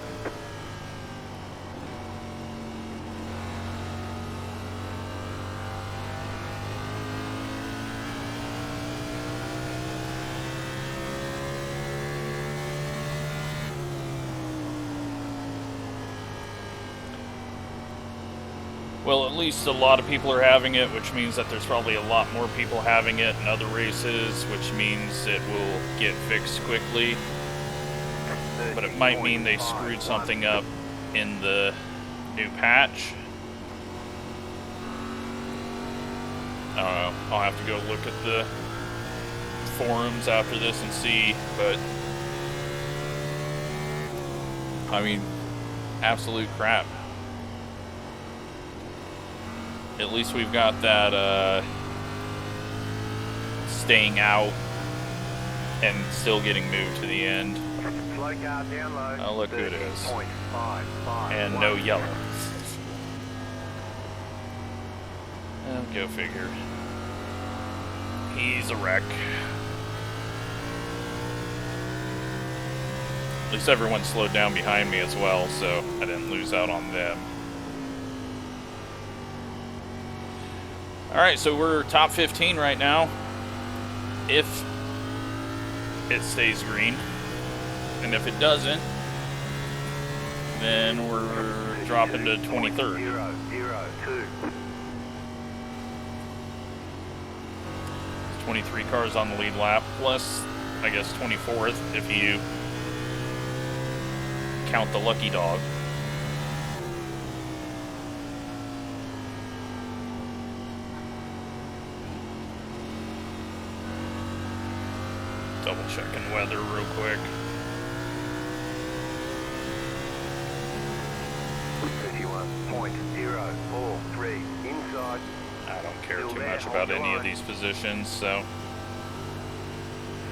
[SPEAKER 1] Well, at least a lot of people are having it, which means that there's probably a lot more people having it in other races, which means it will get fixed quickly. But it might mean they screwed something up in the new patch. I don't know. I'll have to go look at the forums after this and see, but I mean, absolute crap. At least we've got that staying out and still getting moved to the end.
[SPEAKER 2] Slow car down low.
[SPEAKER 1] Oh, look who it is.
[SPEAKER 2] 30.551.
[SPEAKER 1] And no yellow. Oh, go figure. He's a wreck. At least everyone slowed down behind me as well, so I didn't lose out on them. Alright, so we're top 15 right now. If it stays green. And if it doesn't, then we're dropping to 23rd.
[SPEAKER 2] 002.
[SPEAKER 1] 23 cars on the lead lap, plus, I guess, 24th if you count the lucky dog. Double checking weather real quick.
[SPEAKER 2] 31.043 inside.
[SPEAKER 1] I don't care too much about any of these positions, so.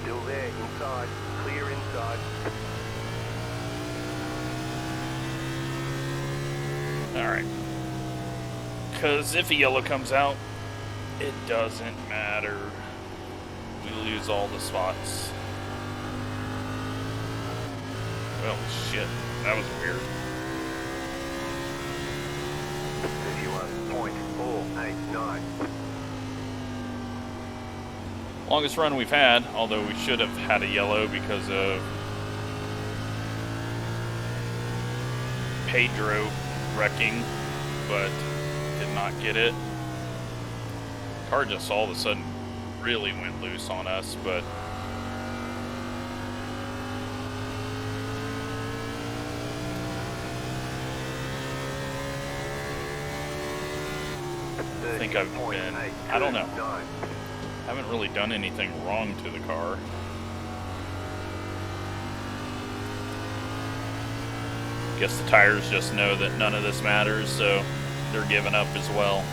[SPEAKER 2] Still there, inside, clear inside.
[SPEAKER 1] Alright. Because if a yellow comes out, it doesn't matter. We lose all the spots. Well, shit. That was weird.
[SPEAKER 2] 31.489.
[SPEAKER 1] Longest run we've had, although we should have had a yellow because of Pedro wrecking, but did not get it. Car just all of a sudden really went loose on us, but I think I've been, I don't know. I haven't really done anything wrong to the car. Guess the tires just know that none of this matters, so they're giving up as well.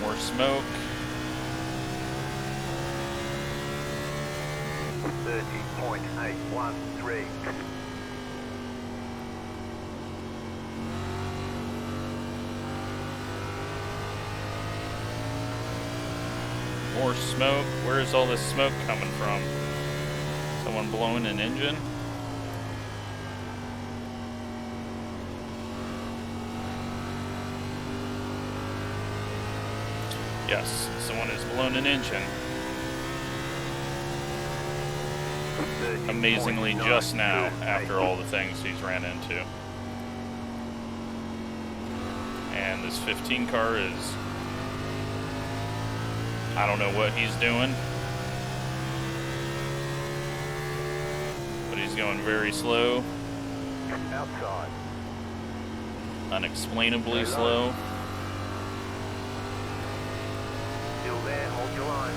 [SPEAKER 1] More smoke.
[SPEAKER 2] 30.813.
[SPEAKER 1] More smoke. Where is all this smoke coming from? Someone blowing an engine? Yes, someone is blowing an engine. Amazingly just now, after all the things he's ran into. And this 15 car is, I don't know what he's doing, but he's going very slow.
[SPEAKER 2] Outside.
[SPEAKER 1] Unexplainably slow.
[SPEAKER 2] Still there, hold your line.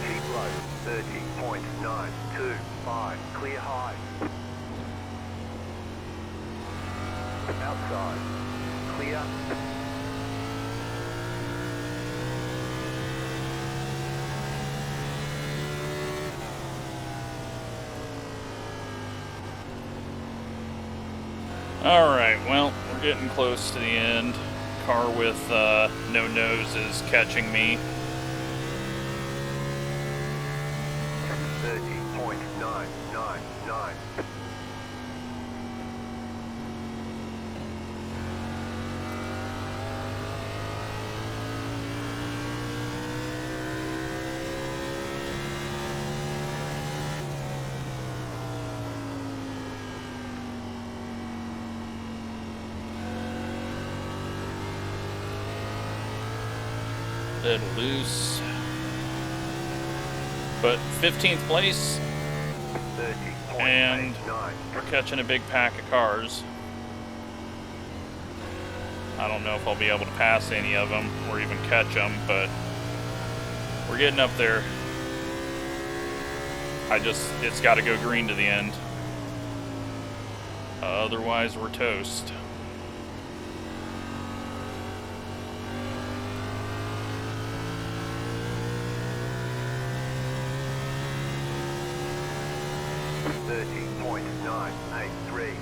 [SPEAKER 2] Keep low. 30.925. Clear high. Outside. Clear.
[SPEAKER 1] Alright, well, we're getting close to the end. Car with no nose is catching me.
[SPEAKER 2] 30.999.
[SPEAKER 1] Little loose. But 15th place, and we're catching a big pack of cars. I don't know if I'll be able to pass any of them or even catch them, but we're getting up there. It's got to go green to the end. Otherwise, we're toast.
[SPEAKER 2] .983.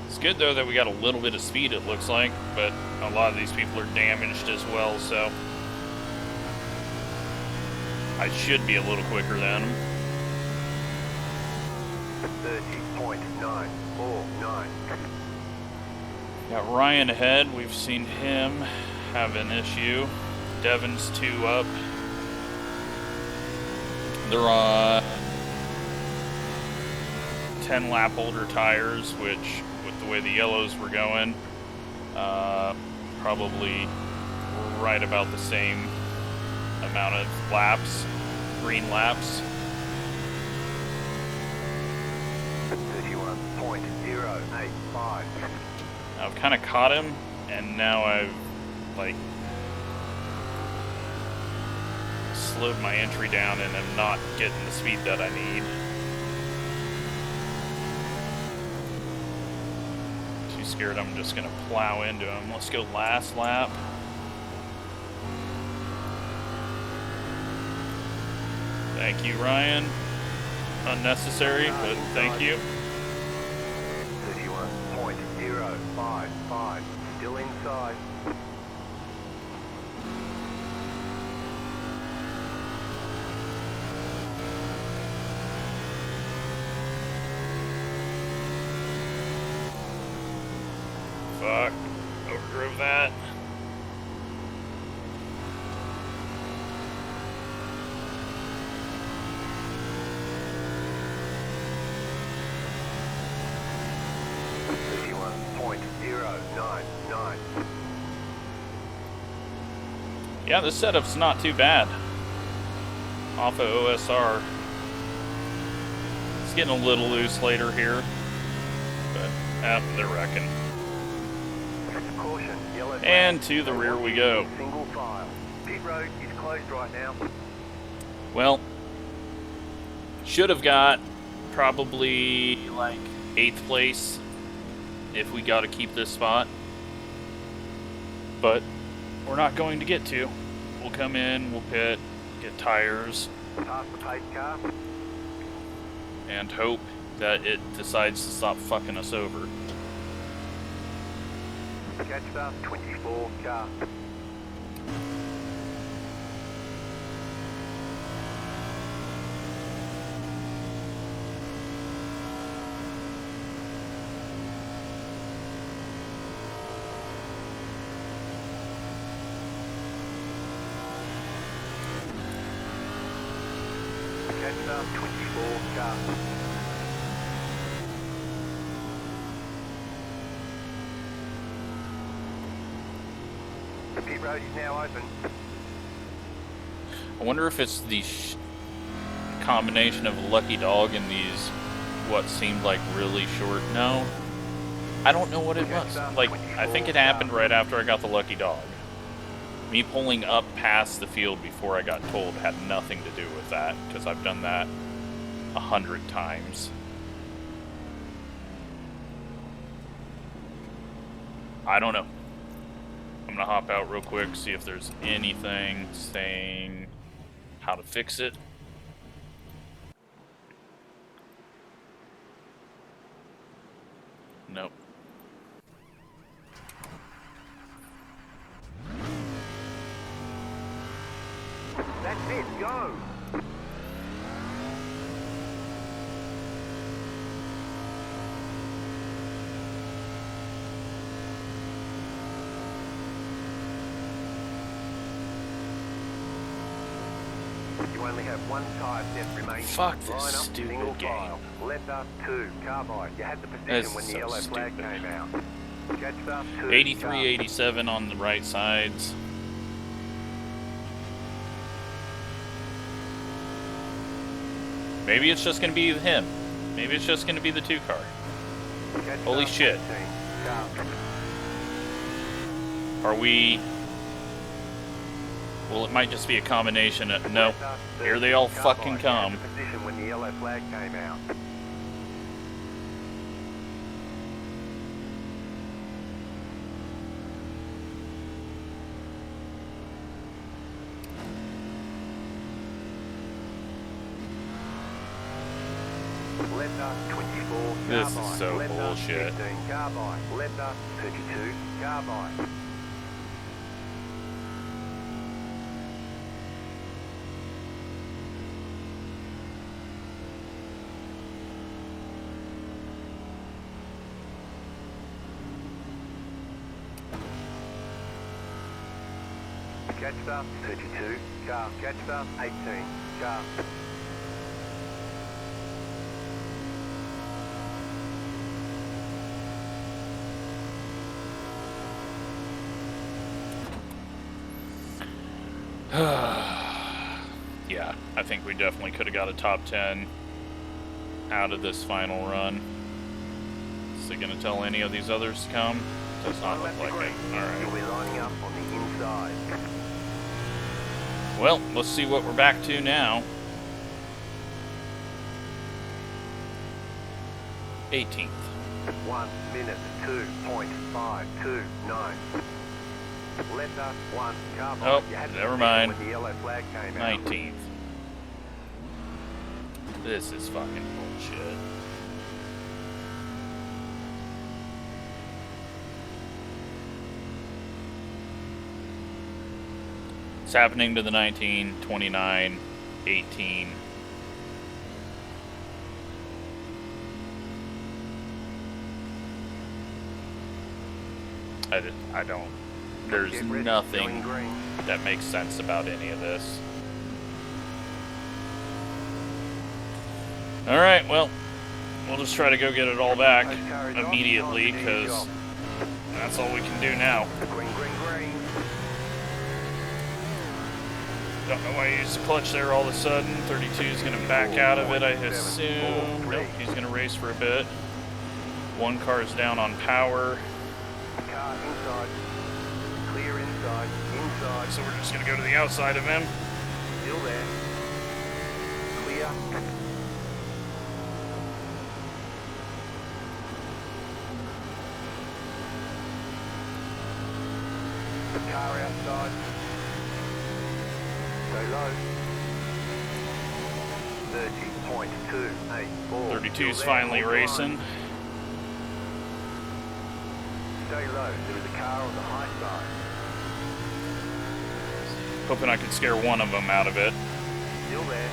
[SPEAKER 1] It's good though that we got a little bit of speed, it looks like, but a lot of these people are damaged as well, so I should be a little quicker than them.
[SPEAKER 2] 30.949.
[SPEAKER 1] Got Ryan ahead. We've seen him have an issue. Devin's 2 up. They're on 10 lap older tires, which with the way the yellows were going, probably right about the same amount of laps, green laps.
[SPEAKER 2] 31.085.
[SPEAKER 1] I've kind of caught him, and now I've like slowed my entry down and am not getting the speed that I need. Too scared I'm just gonna plow into him. Let's go last lap. Thank you, Ryan. Unnecessary, but thank you.
[SPEAKER 2] 31.055. Still inside.
[SPEAKER 1] Fuck. Overdrove that. Yeah, this setup's not too bad. Off of OSR. It's getting a little loose later here, but they're wrecking.
[SPEAKER 2] Caution, yellow flag.
[SPEAKER 1] And to the rear we go.
[SPEAKER 2] Single file. Pit road is closed right now.
[SPEAKER 1] Well, should have got probably like 8th place if we got to keep this spot, but we're not going to get to. We'll come in, we'll pit, get tires,
[SPEAKER 2] Pass the pace car.
[SPEAKER 1] and hope that it decides to stop fucking us over.
[SPEAKER 2] Catch up 24 car. Catch up 24 car. The pit road is now open.
[SPEAKER 1] I wonder if it's the combination of a lucky dog and these what seemed like really short. No, I don't know what it was. Like, I think it happened right after I got the lucky dog. Me pulling up past the field before I got told had nothing to do with that, because I've done that 100 times. I don't know. I'm gonna hop out real quick, see if there's anything saying how to fix it. Nope.
[SPEAKER 2] That's it, go! You only have one tyre set remaining.
[SPEAKER 1] Fuck this
[SPEAKER 2] Line up,
[SPEAKER 1] stupid
[SPEAKER 2] single
[SPEAKER 1] game.
[SPEAKER 2] file. Left up 2, carbide. You had the position
[SPEAKER 1] That's
[SPEAKER 2] when the
[SPEAKER 1] so
[SPEAKER 2] yellow flag
[SPEAKER 1] stupid.
[SPEAKER 2] came out. Catch up 2,
[SPEAKER 1] 83, 87 on the right sides. Maybe it's just going to be him. Maybe it's just going to be the 2 car.
[SPEAKER 2] Catch
[SPEAKER 1] Holy
[SPEAKER 2] up,
[SPEAKER 1] shit.
[SPEAKER 2] 18, car.
[SPEAKER 1] Are we... Well, it might just be a combination of... No. Here they all fucking come.
[SPEAKER 2] Position when the yellow flag came out. Letter 24
[SPEAKER 1] This is
[SPEAKER 2] carbine.
[SPEAKER 1] so
[SPEAKER 2] Letter
[SPEAKER 1] bullshit.
[SPEAKER 2] 15 carbine. Letter 32 carbine. Catch up 32 car. Catch up 18 car.
[SPEAKER 1] Yeah, I think we definitely could have got a top 10 out of this final run. Is it going to tell any of these others to come? Does not look like it. Alright.
[SPEAKER 2] You'll be lining up on the inside.
[SPEAKER 1] Well, let's see what we're back to now. 18th.
[SPEAKER 2] 1 minute 2.529. Letter 1 carbine.
[SPEAKER 1] Oh,
[SPEAKER 2] You had to
[SPEAKER 1] never
[SPEAKER 2] see
[SPEAKER 1] mind.
[SPEAKER 2] when the yellow flag came out.
[SPEAKER 1] 19th. This is fucking bullshit. It's happening to the 19, 29, 18. I don't. There's
[SPEAKER 2] Get ready,
[SPEAKER 1] nothing
[SPEAKER 2] going green.
[SPEAKER 1] that makes sense about any of this. Alright, well, we'll just try to go get it all back immediately, because that's all we can do now.
[SPEAKER 2] Green, green, green.
[SPEAKER 1] Don't know why he used the clutch there all of a sudden. 32 is going to back out of it, I assume. Nope, he's going to race for a bit. 1 car is down on power.
[SPEAKER 2] Car inside. Clear inside. Inside.
[SPEAKER 1] So we're just going to go to the outside of him.
[SPEAKER 2] Still there. Clear. Car outside. Go low. 30.284.
[SPEAKER 1] 32's finally racing.
[SPEAKER 2] Stay low. There is a car on the high side.
[SPEAKER 1] Hoping I could scare one of them out of it.
[SPEAKER 2] Still there.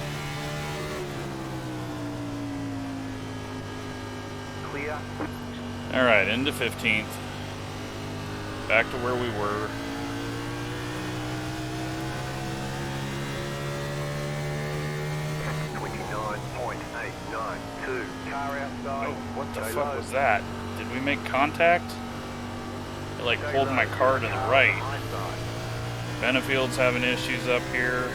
[SPEAKER 2] Clear.
[SPEAKER 1] Alright, into 15th. Back to where we were.
[SPEAKER 2] Car outside.
[SPEAKER 1] Oh, what the fuck was that? Did we make contact? It like pulled my car to the right. Benefield's having issues up here.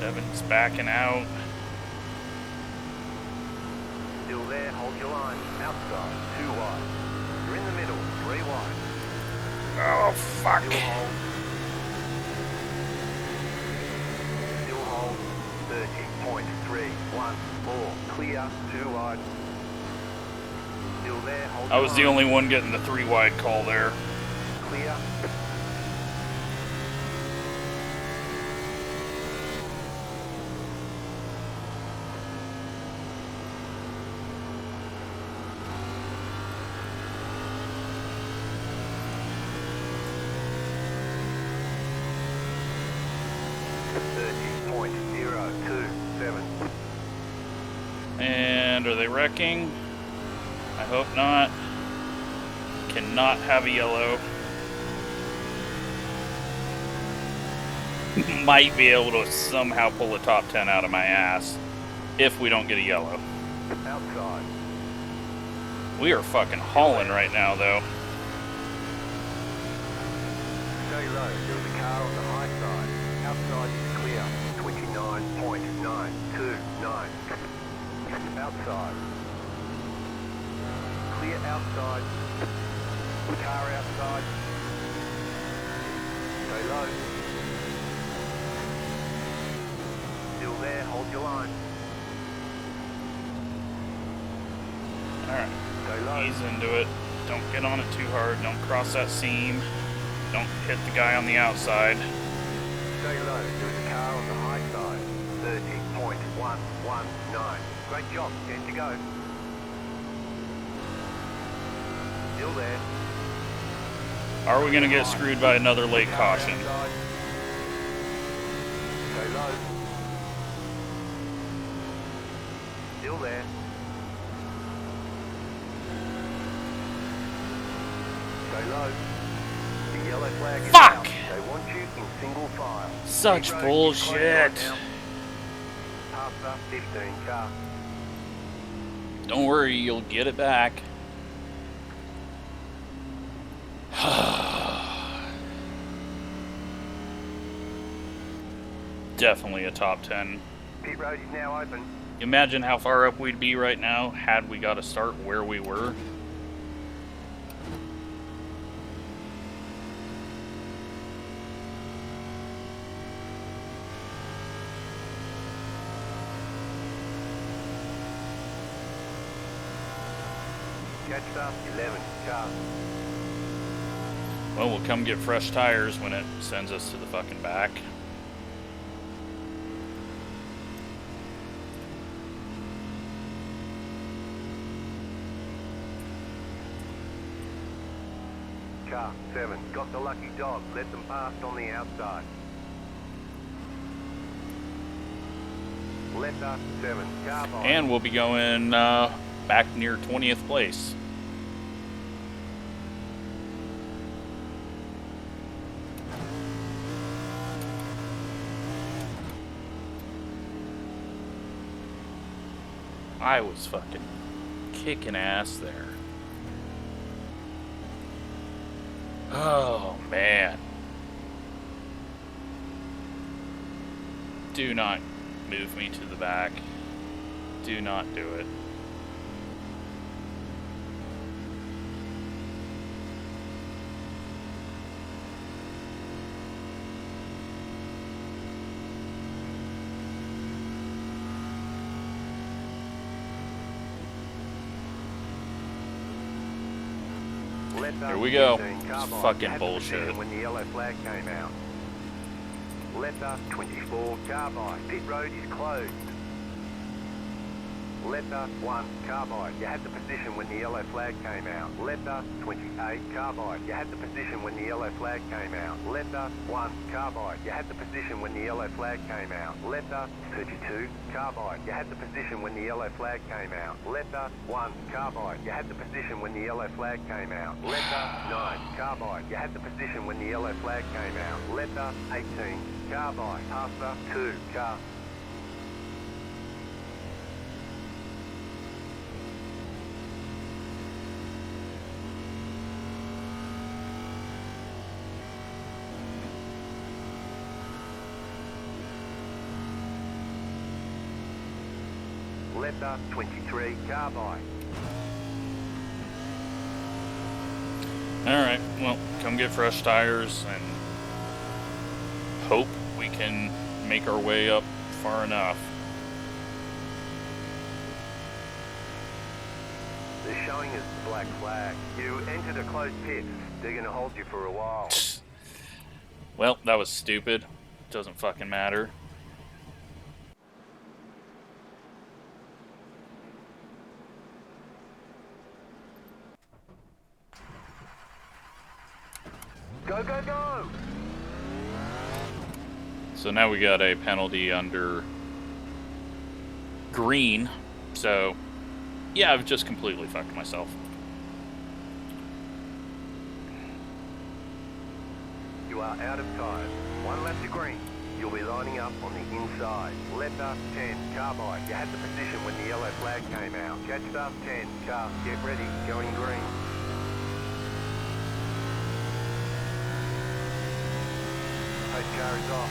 [SPEAKER 1] Evan's backing out.
[SPEAKER 2] Still there, hold your line. Outside, 2 wide. You're in the middle, 3 wide.
[SPEAKER 1] Oh, fuck.
[SPEAKER 2] Still hold. Still hold. 30.314. Clear, 2 wide. Still there, hold
[SPEAKER 1] I was the only one getting the 3 wide call there.
[SPEAKER 2] Clear.
[SPEAKER 1] And are they wrecking? I hope not. Cannot have a yellow. Might be able to somehow pull a top 10 out of my ass if we don't get a yellow.
[SPEAKER 2] Outside.
[SPEAKER 1] We are fucking hauling right now, though.
[SPEAKER 2] Stay low. There is a car on the high side. Outside is clear. 29.929. outside. Car outside. Stay low. Still there, hold your line.
[SPEAKER 3] Alright,
[SPEAKER 2] Stay low.
[SPEAKER 3] ease into it. Don't get on it too hard. Don't cross that seam. Don't hit the guy on the outside.
[SPEAKER 2] Stay low. There's a car on the high side. 30.119. Great job. 10 to go. Still there.
[SPEAKER 3] Are we going to get screwed by another late
[SPEAKER 2] Car
[SPEAKER 3] caution?
[SPEAKER 2] outside. Stay low. Still there. Stay low. The yellow flag is
[SPEAKER 3] Fuck!
[SPEAKER 2] out. They want you in single file.
[SPEAKER 3] Such
[SPEAKER 2] Pit road is
[SPEAKER 3] bullshit.
[SPEAKER 2] closed right now. Past up 15 car.
[SPEAKER 3] Don't worry, you'll get it back. Definitely a top 10.
[SPEAKER 2] Pit road is now open.
[SPEAKER 3] Imagine how far up we'd be right now had we got to start where we were.
[SPEAKER 2] Catch up 11 car.
[SPEAKER 3] Well, we'll come get fresh tires when it sends us to the fucking back.
[SPEAKER 2] Car 7. Got the lucky dog. Let them pass on the outside. Left up 7. Car by.
[SPEAKER 3] And we'll be going back near 20th place. I was fucking kicking ass there. Oh, man. Do not move me to the back. Do not do it. Here we go. Fucking bullshit.
[SPEAKER 2] When the yellow flag came out. Left up 24 carbide. Pit road is closed. Left up 1 carbide. You had the position when the yellow flag came out. Left up 28 carbide. You had the position when the yellow flag came out. Left up 1 carbide. You had the position when the yellow flag came out. Left up 32 carbide. You had the position when the yellow flag came out. Left up 1 carbide. You had the position when the yellow flag came out. Left up 9 carbide. You had the position when the yellow flag came out. Left up 18 carbide. Past up 2 car. Left up 23 carbide.
[SPEAKER 3] Alright, well, come get fresh tires and hope we can make our way up far enough.
[SPEAKER 2] They're showing us the black flag. You entered a closed pit. They're going to hold you for a while.
[SPEAKER 3] Well, that was stupid. Doesn't fucking matter.
[SPEAKER 2] Go, go, go!
[SPEAKER 3] So now we got a penalty under green. So, yeah, I've just completely fucked myself.
[SPEAKER 2] You are out of tires. 1 lap to green. You'll be lining up on the inside. Left up 10, carbide. You had the position when the yellow flag came out. Catched up 10, car. Get ready, going green. Post car is off.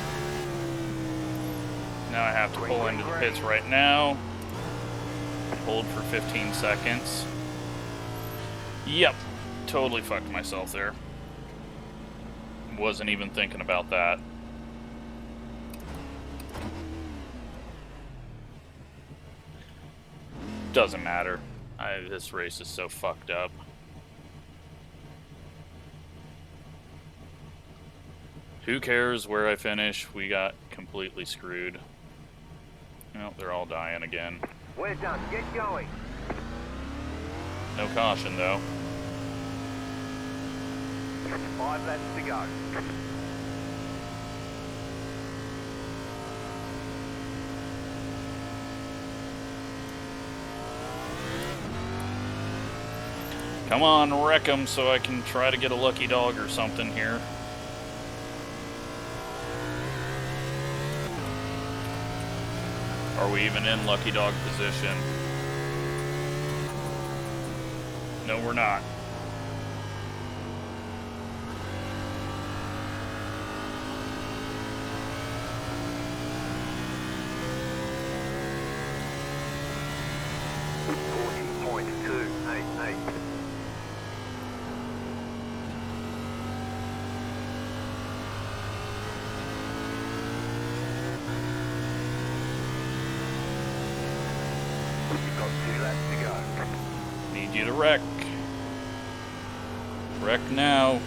[SPEAKER 3] Now I have to pull into the pits right now. Hold for 15 seconds. Yep, totally fucked myself there. Wasn't even thinking about that. Doesn't matter. This race is so fucked up. Who cares where I finish? We got completely screwed. Well, they're all dying again.
[SPEAKER 2] We're done. Get going.
[SPEAKER 3] No caution, though.
[SPEAKER 2] 5 laps to go.
[SPEAKER 3] Come on, wreck them so I can try to get a lucky dog or something here. Are we even in lucky dog position? No, we're not. Need you to wreck. Wreck now.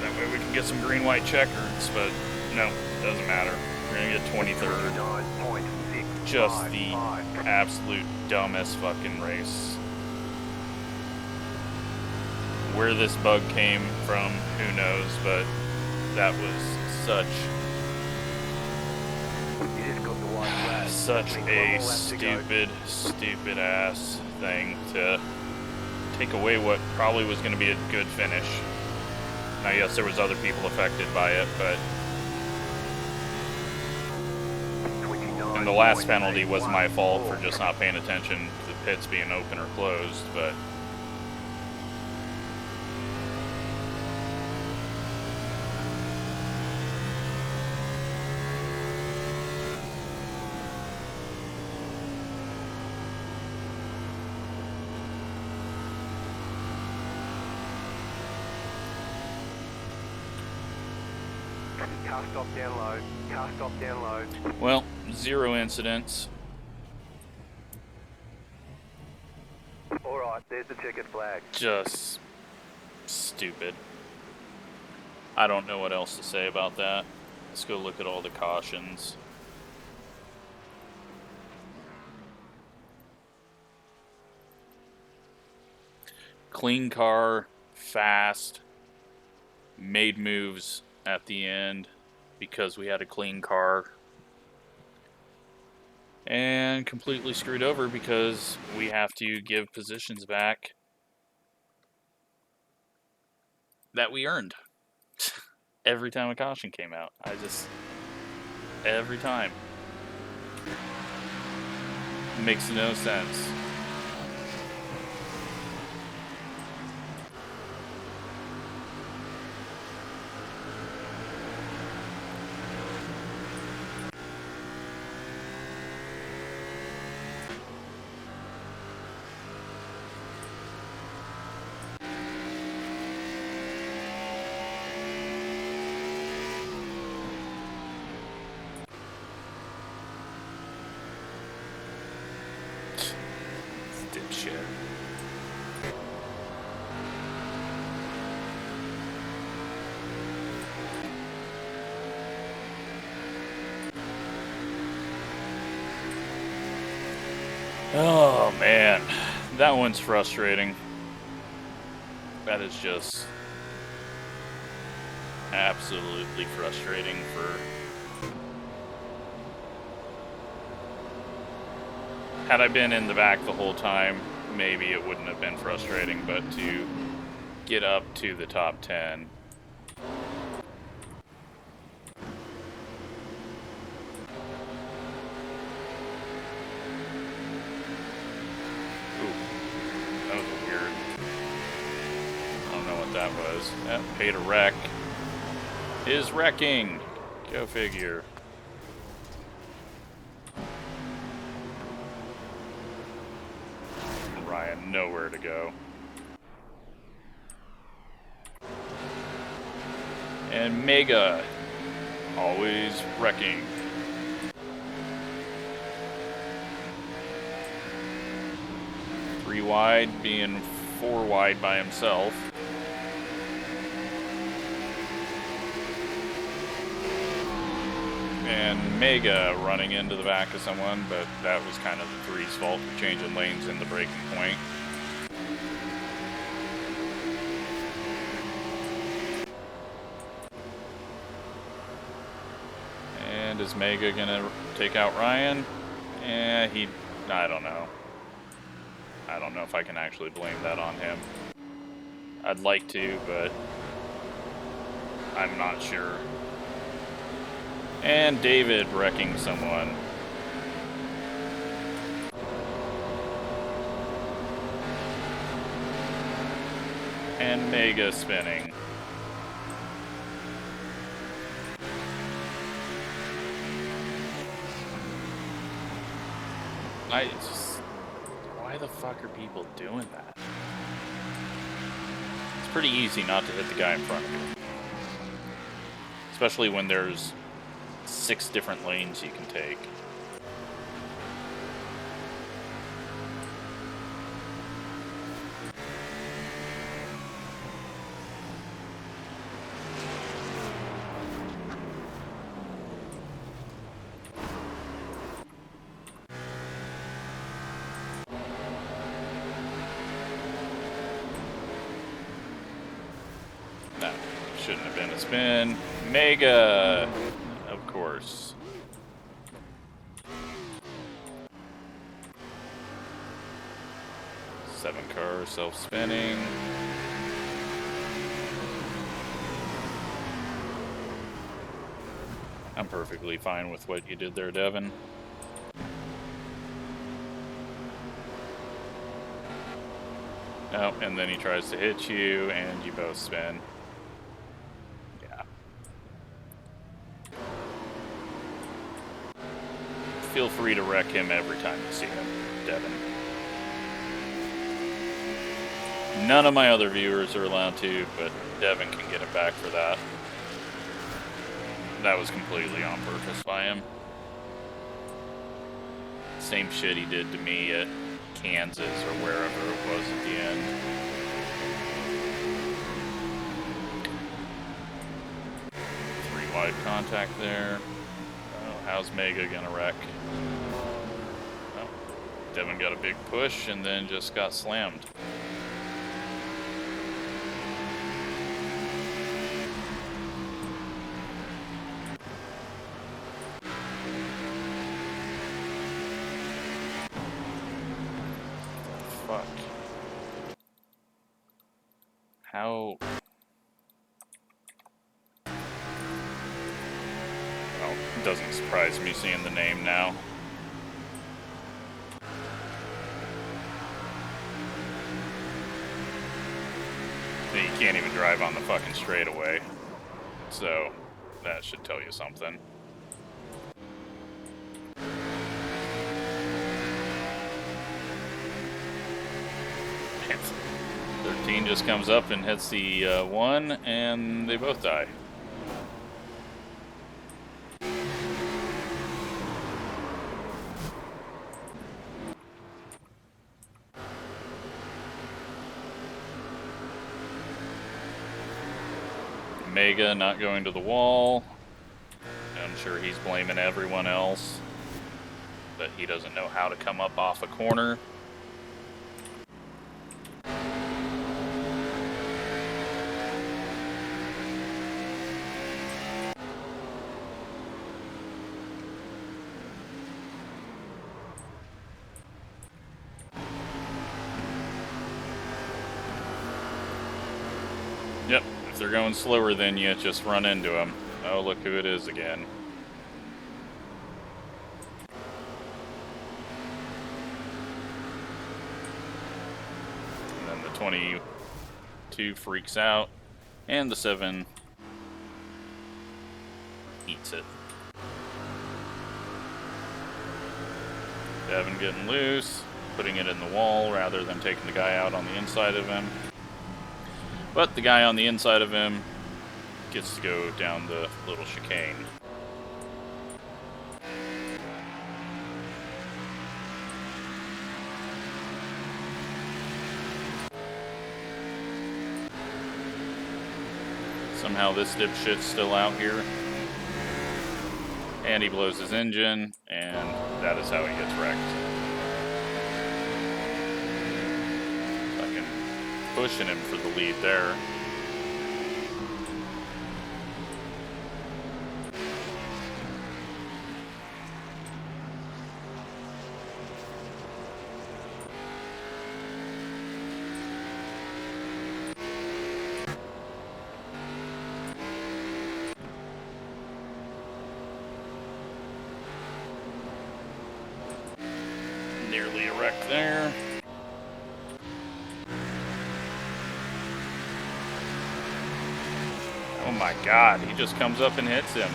[SPEAKER 3] That way we can get some green-white checkers, but no, doesn't matter. We're gonna get 23rd. Just the absolute dumbest fucking race. Where this bug came from, who knows, but that was such a stupid ass thing to take away what probably was going to be a good finish. Now, yes, there was other people affected by it, but and the last penalty was my fault for just not paying attention to the pits being open or closed, but
[SPEAKER 2] Car stop down low. Car stop down low.
[SPEAKER 3] well, 0 incidents.
[SPEAKER 2] Alright, there's the checkered flag.
[SPEAKER 3] Just stupid. I don't know what else to say about that. Let's go look at all the cautions. Clean car, fast, made moves at the end because we had a clean car, and completely screwed over because we have to give positions back that we earned every time a caution came out. Every time. Makes no sense. Dipshit. Oh man, that one's frustrating. That is just absolutely frustrating for... Had I been in the back the whole time, maybe it wouldn't have been frustrating, but to get up to the top 10... That was. That pay to wreck is wrecking. Go figure. and nowhere to go. And Mega, always wrecking. Three wide, being 4 wide by himself. And Mega running into the back of someone, but that was kind of the three's fault for changing lanes in the breaking point. And is Mega gonna take out Ryan? I don't know. I don't know if I can actually blame that on him. I'd like to, but I'm not sure. And David wrecking someone. And Mega spinning. Why the fuck are people doing that? It's pretty easy not to hit the guy in front of you. Especially when there's 6 different lanes you can take. That shouldn't have been a spin. Mega, of course. Seven car self-spinning. I'm perfectly fine with what you did there, Devin. Oh, and then he tries to hit you, and you both spin. Yeah. Feel free to wreck him every time you see him, Devin. None of my other viewers are allowed to, but Devin can get it back for that. That was completely on purpose by him. Same shit he did to me at Kansas or wherever it was at the end. Three wide contact there. Oh, how's Mega gonna wreck? Oh, Devin got a big push and then just got slammed. Fuck. How? Well, it doesn't surprise me seeing the name now. You can't even drive on the fucking straightaway. So, that should tell you something. 13 just comes up and hits the 1, and they both die. Mega not going to the wall. I'm sure he's blaming everyone else, but he doesn't know how to come up off a corner. Yep, if they're going slower than you, just run into them. Oh, look who it is again. And then the 22 freaks out, and the 7 eats it. Devin getting loose.
[SPEAKER 1] putting it in the wall rather than taking the guy out on the inside of him. But the guy on the inside of him gets to go down the little chicane. Somehow this dipshit's still out here. And he blows his engine, and that is how he gets wrecked. Fucking pushing him for the lead there. Nearly a wreck there. Oh my god, he just comes up and hits him.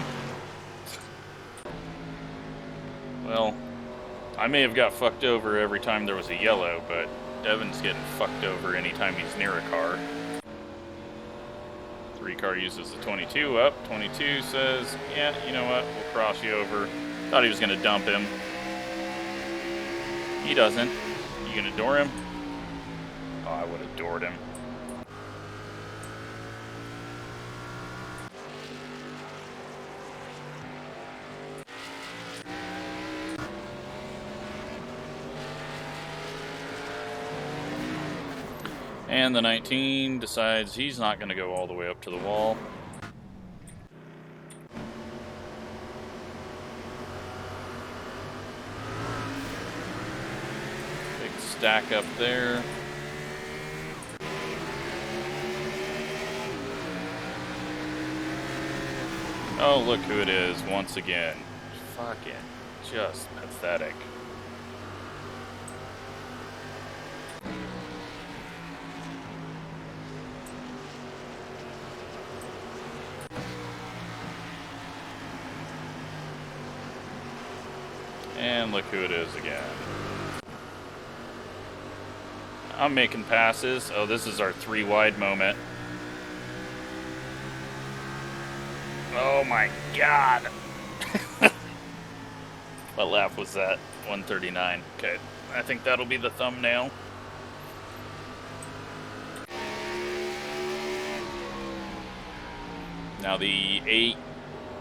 [SPEAKER 1] Well, I may have got fucked over every time there was a yellow, but Devin's getting fucked over anytime he's near a car. 3 car uses the 22 up. 22 says, yeah, you know what, we'll cross you over. Thought he was going to dump him. He doesn't. You gonna door him? Oh, I would have doored him. And the 19 decides he's not gonna go all the way up to the wall. Stack up there. Oh, look who it is once again. Fucking just pathetic. And look who it is again. I'm making passes. Oh, this is our 3 wide moment. Oh my god. What lap was that? 139. Okay, I think that'll be the thumbnail. Now the 8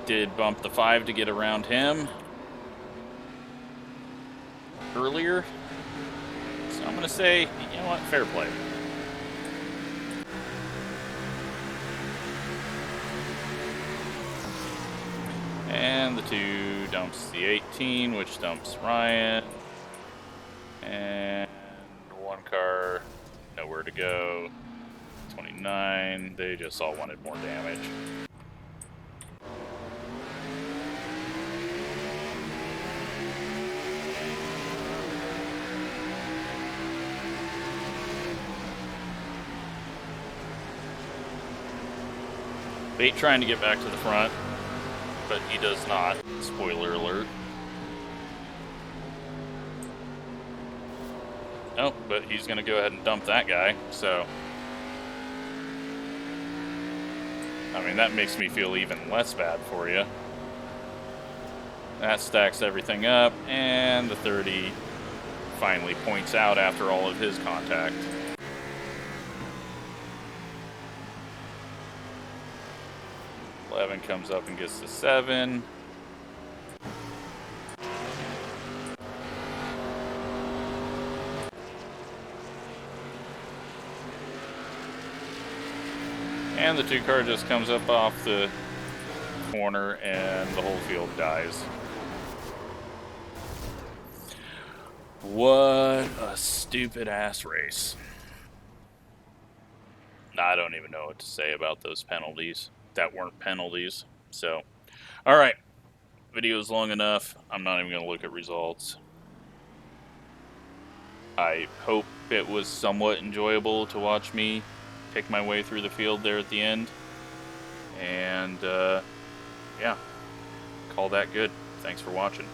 [SPEAKER 1] did bump the 5 to get around him earlier. So I'm going to say, you know what, fair play. And the 2 dumps the 18, which dumps Ryan. And 1 car, nowhere to go. 29, they just all wanted more damage. Bait trying to get back to the front, but he does not. Spoiler alert. Oh, but he's going to go ahead and dump that guy, so... I mean, that makes me feel even less bad for you. That stacks everything up, and the 30 finally points out after all of his contact. Eleven comes up and gets to 7. And the 2 car just comes up off the corner and the whole field dies. What a stupid ass race. I don't even know what to say about those penalties. That weren't penalties. So, alright. Video's long enough. I'm not even going to look at results. I hope it was somewhat enjoyable to watch me pick my way through the field there at the end. And, yeah. Call that good. Thanks for watching.